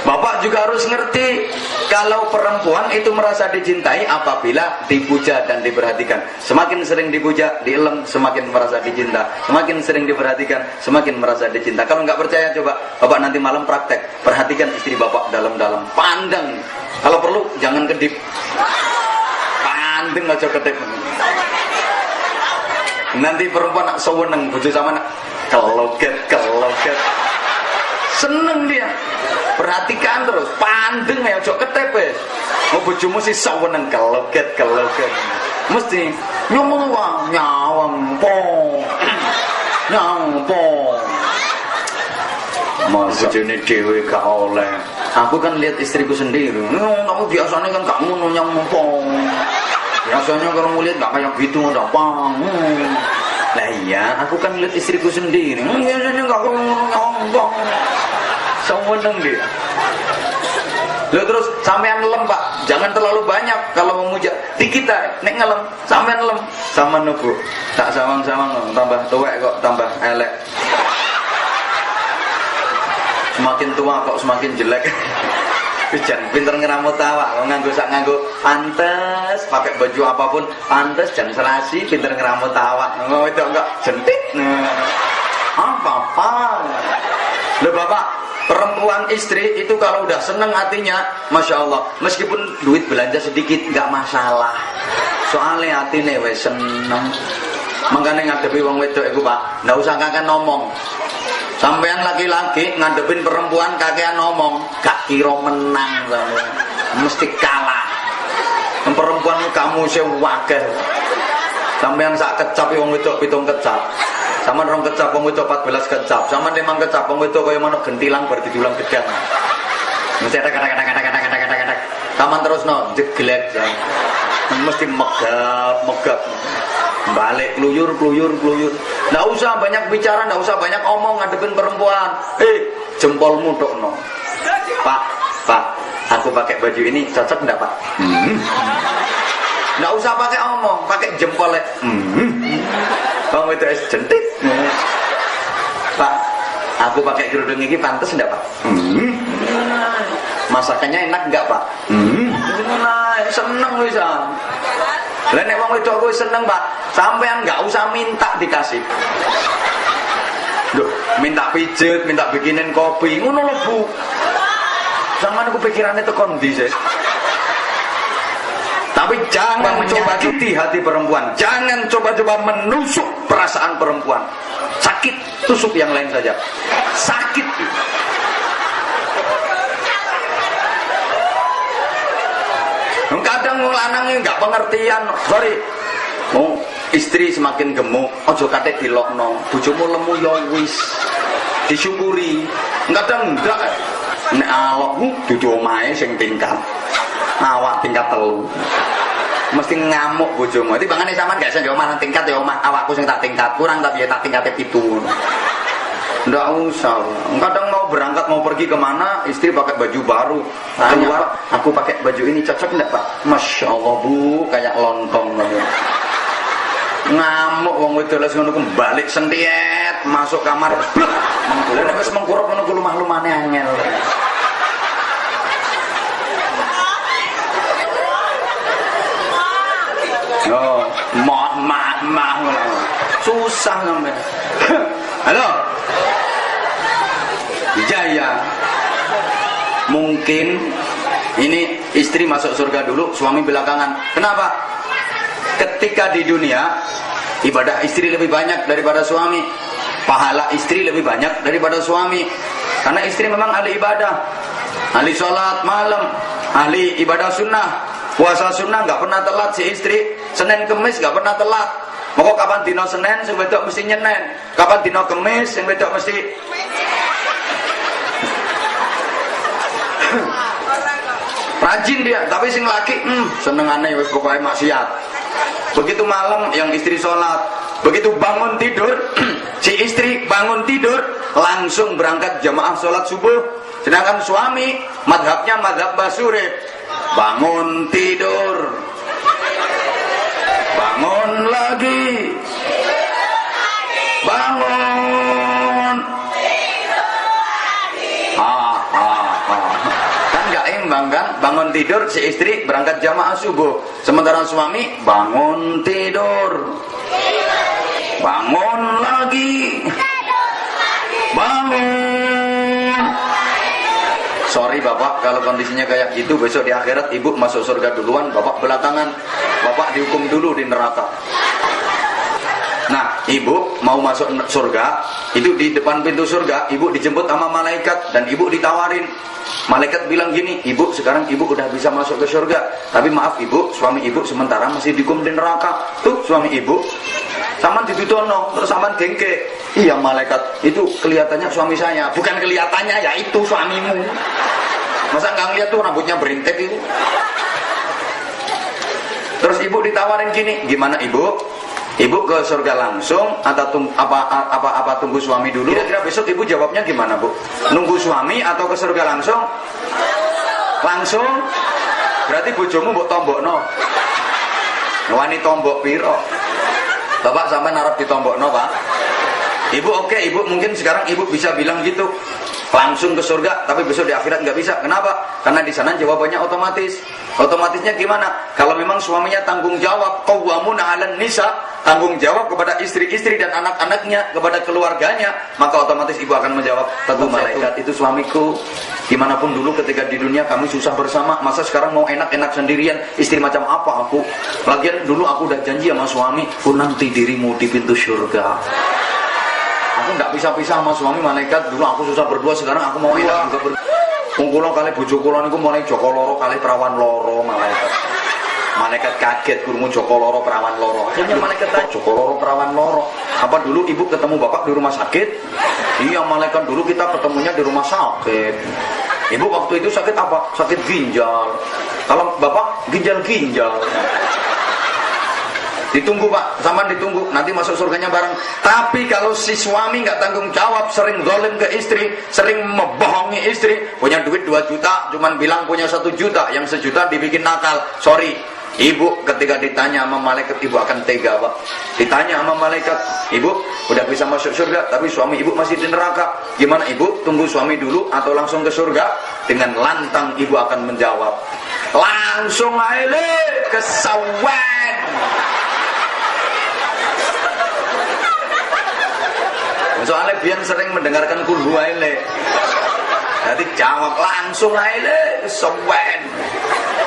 Bapak juga harus ngerti kalau perempuan itu merasa dicintai apabila dipuja dan diperhatikan. Semakin sering dipuja, dielem, semakin merasa dicinta. Semakin sering diperhatikan, semakin merasa dicinta. Kalau nggak percaya coba Bapak nanti malam praktek. Perhatikan istri Bapak dalam-dalam, pandang. Kalau perlu jangan kedip. Pandang aja kedip. Nanti perempuan nak seweneng bojo sama nak keloget. Seneng dia. Perhatikan terus, pandeng ya ojo ketep wis. Mau bojomu sih seweneng keloget. Mesti nyawang nyampo. Mas bojone dhewe gak oleh. Aku kan lihat istriku sendiri. Kamu biasanya kan gak ngono nyampo. Biasanya kalau mau lihat gak kayak gitu udah pang. Lah iya, aku kan lihat istriku sendiri. Biasanya gak kayak ngomong. Seweneng dia. Lalu terus sampean ngelem Pak, jangan terlalu banyak kalau memuja. Di kita nek ngelem, sampean ngelem sama nubu. Tak sawang-sawang tambah tuwek kok tambah elek. Semakin tua kok semakin jelek. Jangan pinter ngeramu tawa, nganggo pantes, pakai baju apapun pantes, jangan serasi, pinter ngeramu tawa. Itu enggak jentik. Apa? Loh Bapak, perempuan istri itu kalau udah seneng hatinya, Masya Allah, meskipun duit belanja sedikit nggak masalah. Soalnya hatinya wes seneng. Makanya ngadepi wong wedok itu Pak, nggak usah kakek ngomong. Sampean laki-laki ngadepin perempuan kakean ngomong, gak kira menang sampean. Mesti kalah. Perempuan kamu sewakeh. Sampean sak kecap wong wedok 7 kecap. Sama rong kecap wong wedok 14 kecap. Sama 5 kecap wong wedok kaya manuk gentilang bar didulang gedang. Mesti kata. Taman terus no, jeglek. Mesti megap. Balik keluyur. Nggak usah banyak bicara, nggak usah banyak omong ngadepin perempuan. Jempolmu dokno. Pak, aku pakai baju ini cocok enggak Pak? Nggak usah pakai omong, pakai jempolnya. Bang itu es jentik. Pak, aku pakai kerudung ini pantas enggak Pak? Masakannya enak enggak Pak? Seneng bisa. Lah nek wong wedok kuwi seneng, Pak, sampean enggak usah minta dikasih. Loh, minta pijet, minta bikinin kopi, ngono lho, Bu. Sampeyan ku pikirane tekan ndi sih? Tapi jangan coba cuti hati perempuan. Jangan coba-coba menusuk perasaan perempuan. Sakit, tusuk yang lain saja. Sakit. Kadang wong lanang enggak pengertian. Sorry. Istri semakin gemuk, aja kate dilokno. Bojomu lemu ya wis. Disyukuri. Kadang enggak. Nek alokmu dudu omahe sing tingkat. Awak tingkat 3. Mesti ngamuk bojomu. Dadi bangane sampean gak iso omah nang tingkat ya omah awakku sing tak tingkat. Kurang tapi ya tak tingkate 7. Nggak usah. Kadang mau berangkat mau pergi kemana, istri pakai baju baru. Tanya, Pak, aku pakai baju ini cocok enggak, Pak? Masya Allah, Bu, kayak lontong. Ngamuk wong wedok les ngono balik sentiet, masuk kamar. Lha nek wis mengkurep ngono ku lumah-lumane angel. Yo, mah susah sampe. Halo. Jaya. Mungkin ini istri masuk surga dulu, suami belakangan. Kenapa? Ketika di dunia ibadah istri lebih banyak daripada suami, pahala istri lebih banyak daripada suami. Karena istri memang ahli ibadah, ahli sholat malam, ahli ibadah sunnah, puasa sunnah nggak pernah telat si istri. Senin Kemis nggak pernah telat. Pokok kapan dino Senin sing wedok mesti nyenen, kapan dino Kemis sing wedok mesti rajin dia. Tapi sing laki senengane wis pokoke maksiat. Begitu malam yang istri sholat, begitu bangun tidur si istri bangun tidur langsung berangkat jamaah sholat subuh. Sedangkan suami madhabnya madhab basure, bangun tidur, bangun lagi, bangun, kan gak imbang kan? Bangun tidur si istri berangkat jamaah subuh, sementara suami bangun tidur, bangun lagi, bangun. Sorry bapak, kalau kondisinya kayak gitu besok di akhirat ibu masuk surga duluan, bapak belakangan. Bapak dihukum dulu di neraka. Nah, ibu mau masuk surga, itu di depan pintu surga, ibu dijemput sama malaikat dan ibu ditawarin. Malaikat bilang gini, ibu sekarang ibu udah bisa masuk ke surga, tapi maaf ibu, suami ibu sementara masih dihukum di neraka. Tuh suami ibu, saman ditutono, terus saman dengke. Iya malaikat, itu kelihatannya suami saya. Bukan kelihatannya, ya itu suamimu. Masa nggak ngeliat tuh rambutnya berintek itu. Terus ibu ditawarin gini, gimana ibu? Ibu ke surga langsung atau tunggu suami dulu? Kira-kira besok ibu jawabnya gimana bu? Nunggu suami atau ke surga langsung? Langsung? Berarti bojomu mbok tombokno. Wani tombok piro? Bapak sampai narap ditombokno pak? Ibu oke, ibu mungkin sekarang ibu bisa bilang gitu. Langsung ke surga, tapi besok di akhirat nggak bisa. Kenapa? Karena di sana jawabannya otomatis. Otomatisnya gimana? Kalau memang suaminya tanggung jawab, qawwamuna 'alan nisa, tanggung jawab kepada istri-istri dan anak-anaknya, kepada keluarganya, maka otomatis ibu akan menjawab, tentu malaikat itu suamiku. Gimana pun dulu ketika di dunia kami susah bersama, masa sekarang mau enak-enak sendirian? Istri macam apa aku? Lagian dulu aku udah janji sama suami, ku nanti dirimu di pintu surga. Aku nggak pisah-pisah sama suami malaikat. Dulu aku susah berdua, sekarang aku mau enak juga berdua. Kula kali bojo kula niku mulai Joko loro kali perawan loro malaikat. Malaikat kaget krungu Joko loro perawan loro. Akhirnya malaikat tanya, Joko loro perawan loro. Apa dulu ibu ketemu bapak di rumah sakit? Iya malaikat, dulu kita ketemunya di rumah sakit. Ibu waktu itu sakit apa? Sakit ginjal. Kalau bapak ginjal-ginjal. Ditunggu pak, sama ditunggu, nanti masuk surganya bareng. Tapi kalau si suami nggak tanggung jawab, sering zalim ke istri, sering membohongi istri, punya duit 2 juta, cuman bilang punya 1 juta, yang 1 juta dibikin nakal. Sorry, ibu ketika ditanya sama malaikat, ibu akan tega pak. Ditanya sama malaikat, ibu udah bisa masuk surga, tapi suami ibu masih di neraka. Gimana ibu? Tunggu suami dulu atau langsung ke surga? Dengan lantang ibu akan menjawab, langsung aja ke sawan. Soalnya biar sering mendengarkan kulhu aile. Jadi jawab langsung aile sowen.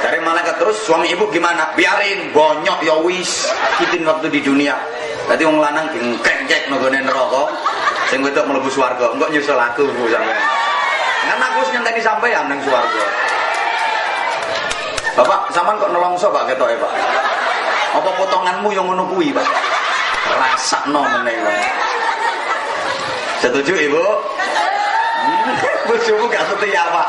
Dari malaikat terus suami ibu gimana? Biarin bonyok ya wis. Kitin waktu di dunia. Tadi wong lanang kengkek nggone neraka. Sing wedok mlebu swarga. Engko nyusul aku Bu sampean. Kan aku wis nyenteni sampean nang swarga. Bapak, sampean kok nelongso Pak ketoke Pak? Apa potonganmu yang ngono kuwi Pak? Rasakno meneh Pak. Setuju Ibu? Bojomu gak setia Pak.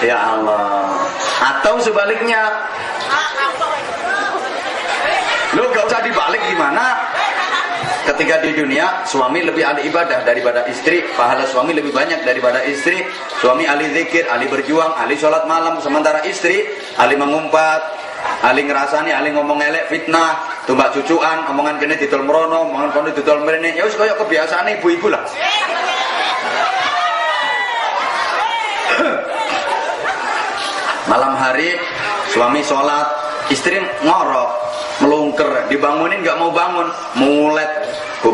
Ya Allah. Atau sebaliknya, lu gak usah dibalik gimana? Ketika di dunia suami lebih ahli ibadah daripada istri, pahala suami lebih banyak daripada istri. Suami ahli zikir, ahli berjuang, ahli sholat malam, sementara istri ahli mengumpat, ahli ngerasani, ahli ngomong elek, fitnah, tumbak cucuan, omongan kene didol merono, omongan kono didol mrene. Ya wis kaya kebiasaan ibu-ibu lah. Malam hari suami sholat, istri ngorok, melungker, dibangunin nggak mau bangun, mulet, bu,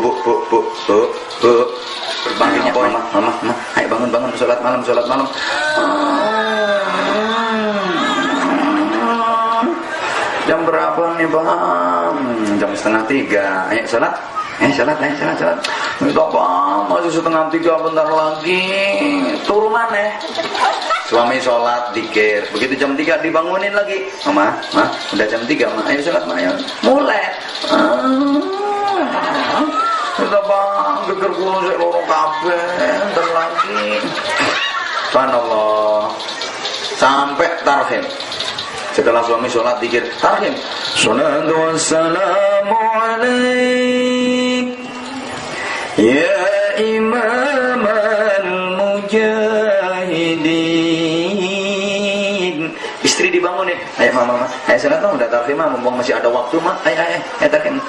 bangunnya mama, ayo bangun, sholat malam. Jam berapa nih bang? Jam 2:30. Ayo sholat. Sholat. Minta bang, masih 2:30, bentar lagi. Turun mana? Suami sholat, dikir. Begitu jam 3 dibangunin lagi. Mama, udah jam 3, Ma. Ayo sholat, Ma. Ayo. Mulai. Minta bang, geger kulo saya lorong kabeh. Bentar lagi. Subhanallah. Sampai tarhim. Setelah suami sholat, dikir. Tarhim. Salatu wassalamu alaik. Ya imam al-mujahidin. Istri dibangunin. Ayo mama, ayo sholat dong, udah tarhim mah, mumpung masih ada waktu mah. Ayo tarhim.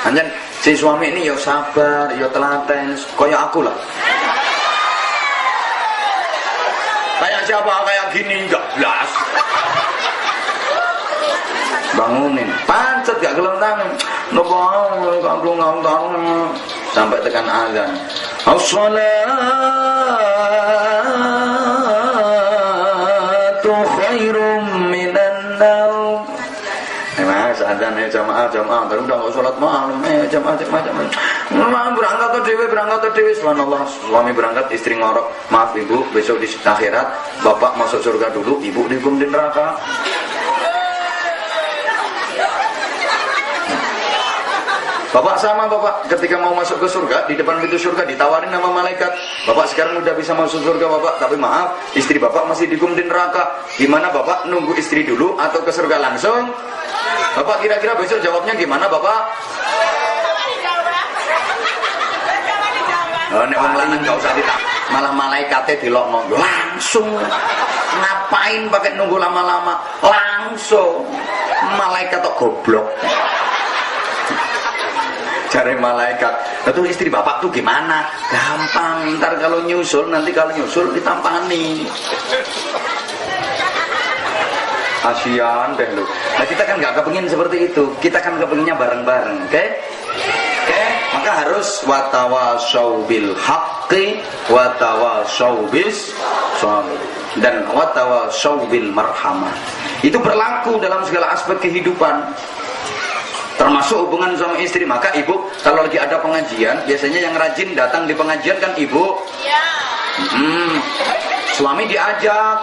Anjan si suami ini yo sabar, yo telaten, kayak aku lah. Kayak siapa kayak gini enggak blas. Bangunin, pancet gak gelem tangan. Nobang kanggo ngangkang sampai tekan azan. As-salatu khairum minan naum. Mas azan ya jamaah, baru udah enggak salat malam. Jamaah. Berangkat tuh dewe. Subhanallah, suami berangkat, istri ngorok. Maaf ibu, besok di akhirat bapak masuk surga dulu, ibu dihukum di neraka. Bapak sama bapak ketika mau masuk ke surga, di depan pintu surga ditawarin sama malaikat, bapak sekarang udah bisa masuk surga bapak, tapi maaf istri bapak masih dihukum di neraka. Gimana bapak, nunggu istri dulu atau ke surga langsung? Bapak kira-kira besok jawabnya gimana bapak? Nek wong lanang gak usah ditanya, malah malaikatnya dilokno langsung. Ngapain pakai nunggu lama-lama? Langsung. Malaikat kok goblok. Cari malaikat. Betul, istri bapak tuh gimana? Gampang, ntar kalau nyusul ditampani. Kasian deh lu. Nah kita kan nggak kepengin seperti itu. Kita kan kepinginnya bareng-bareng, oke? Maka harus watawasau bil haqqi watawasau bis sabr dan watawasau bil marhamah. Itu berlaku dalam segala aspek kehidupan, termasuk hubungan suami istri. Maka ibu kalau lagi ada pengajian, biasanya yang rajin datang di pengajian kan ibu. Suami diajak,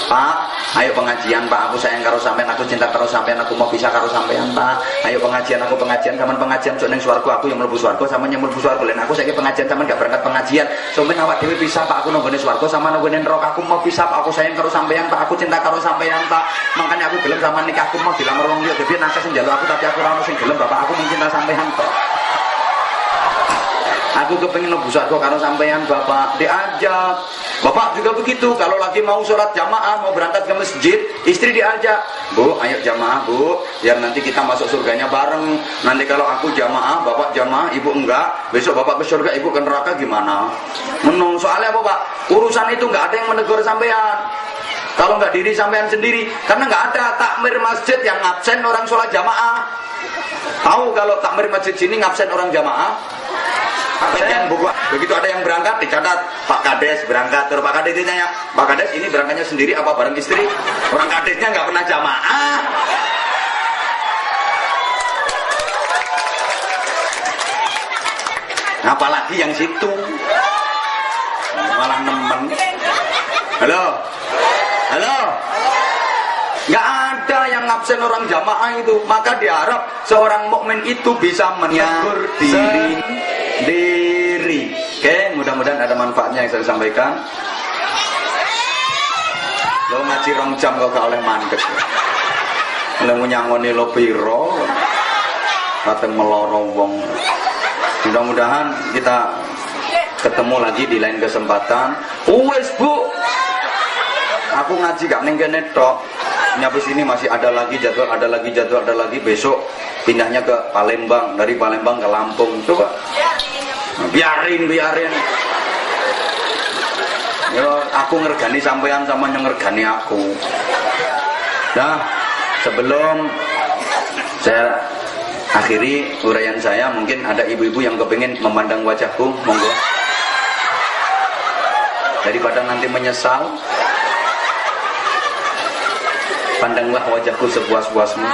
Pak, ayo pengajian Pak, aku sayang karo sampean, aku cinta karo sampean, aku mau pisah karo sampean Pak. Ayo pengajian, aku pengajian, sampean pengajian sok ning swarga, aku yang mlebu swarga, sampean yang mlebu swarga. Len aku saiki pengajian, sampean gak berangkat pengajian. Sampeyan awak dhewe pisah Pak, aku nang gone swarga, sampean nang gone neraka. Aku mau pisah Pak, aku sayang karo sampean Pak, aku cinta karo sampean Pak. Makanya aku gelem sama nikah, aku mau dilamar wong liya, dhewe nakes njaluk aku tapi aku ora ono sing gelem Bapak, aku mencinta sampean Pak. Aku kepengin mlebu swarga karo sampean Bapak. Diajak. Bapak juga begitu, kalau lagi mau sholat jamaah, mau berangkat ke masjid, istri diajak, Bu, ayo jamaah Bu, biar nanti kita masuk surganya bareng. Nanti kalau aku jamaah, bapak jamaah, ibu enggak, besok bapak ke surga, ibu ke neraka gimana? Menung, soalnya apa Pak? Urusan itu enggak ada yang menegur sampean. Kalau enggak diri sampean sendiri, karena enggak ada takmir masjid yang ngabsen orang sholat jamaah. Tahu kalau takmir masjid sini ngabsen orang jamaah? Begitu ada yang berangkat dicatat Pak Kades berangkat, terus Pak Kades ditanya, Pak Kades ini berangkatnya sendiri apa bareng istri? Orang Kadesnya nggak pernah jamaah. Apalagi yang situ. malah nemen. Halo. Halo. Nggak ada yang ngabsen orang jamaah itu. Maka diharap seorang mukmin itu bisa menegur diri. Oke, mudah-mudahan ada manfaatnya yang saya sampaikan. Lo ngaji rong jam kok gak oleh mandek. Lo nyangoni lo piro. Kata meloro wong. Mudah-mudahan kita ketemu lagi di lain kesempatan. Wes Bu. Aku ngaji gak ning kene tok. Nyabis ini masih ada lagi jadwal, ada lagi besok pindahnya ke Palembang, dari Palembang ke Lampung. Coba. Biarin. Yo, aku ngergani sampean sama yang ngergani aku. Nah, sebelum saya akhiri uraian saya, mungkin ada ibu-ibu yang kepingin memandang wajahku, monggo. Daripada nanti menyesal, pandanglah wajahku sepuas-puasmu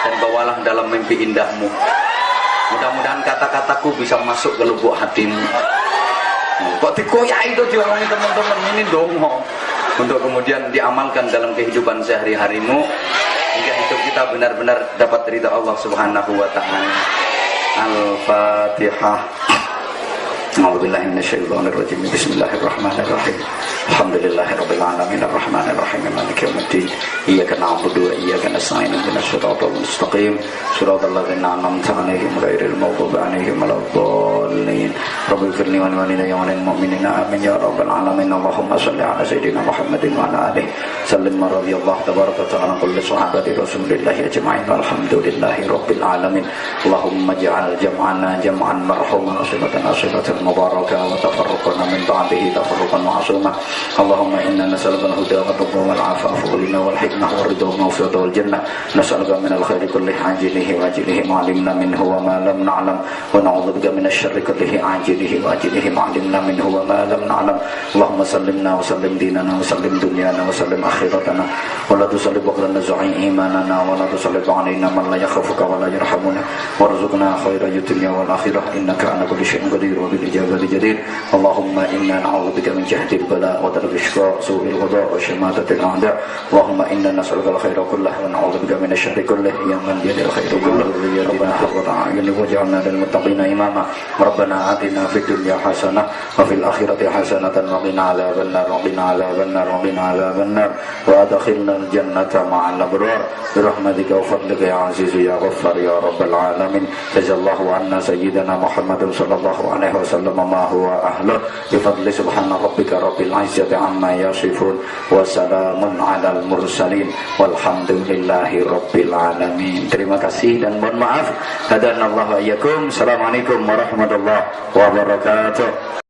dan bawalah dalam mimpi indahmu. Mudah-mudahan kata-kataku bisa masuk ke lubuk hatimu. Kok dikoyak itu diomongin teman-teman ini dong, untuk kemudian diamalkan dalam kehidupan sehari-harimu hingga hidup kita benar-benar dapat ridha Allah Subhanahu wa taala. Al-Fatihah. A'udzubillahi minasyaitonir rajim. Bismillahirrahmanirrahim. Alhamdulillahirabbil alamin arrahmanir rahim maliki yaumiddin. Iyyaka na'budu wa iyyaka nasta'in ihdinas siratal mustaqim siratal ladzina an'amta 'alaihim ghairil maghdubi 'alaihim waladdallin. Rabbil firli wa walidayya wa lil mu'minina amin ya rabbal alamin. Allahumma shalli 'ala sayyidina Muhammadin wa 'ala alihi sallim radhiyallahu tabaraka ta'ala kulli sahabati rasulillahi ajma'in walhamdulillahi rabbil alamin. Allahumma ij'al jam'ana jam'an marhuman wa silatan mubarakah wa tafarruqana min ba'dihi tafarruqan ma'suma. Allahumma inna nas'aluka al-huda wa tuqa wal 'afafa wal ghina wal hikmah wal ridha wal maghfirata wal jannah. Nas'aluka min al-khairi kullihi 'ajilihi wa ajilihi ma 'alimna minhu wa ma lam na'lam wa na'udzubika min asy-syarri kullihi 'ajilihi wa ajilihi ma 'alimna minhu wa ma lam na'lam. Allahumma sallimna wa sallim dinana wa sallim dunyana wa sallim akhiratana wa la tusallib aqlana zu'i imanana wa la tusallib 'alaina man la yakhafuka wa la yarhamuna warzuqna khairal dunya wal akhirah innaka ala kulli syai'in qadir wa bil ijabati jadir. Allahumma inna na'udzubika min jahdil bala wa tarkil shqa su'il qada wa shamatatil a'da. Allahumma inna nas'aluka al-khaira kullahu wa na'udzubika min asy-syarri kullihi ya man biyadil khairu kulluhu. Ya rabbana haqqana a'yunna waj'alna lil muttaqina imama. Rabbana atina fid dunya hasanah wa fil akhirati hasanatan wa qina adzabannar wa qina adzabannar wa qina adzabannar wa adkhilna al-jannata ma'al abrar bi rahmatika wa fadlika ya aziz ya ghaffar ya rabbal alamin. Jazakallahu anna sayyidina Muhammadin sallallahu alaihi wasallam ma huwa ahluh bi fadli subhana rabbika rabbil izzati amma yasifun wa salamun alal mursalin walhamdulillahi rabbil alamin. Terima kasih dan mohon maaf. Hadanallahu wa iyyakum. Assalamualaikum warahmatullahi wabarakatuh.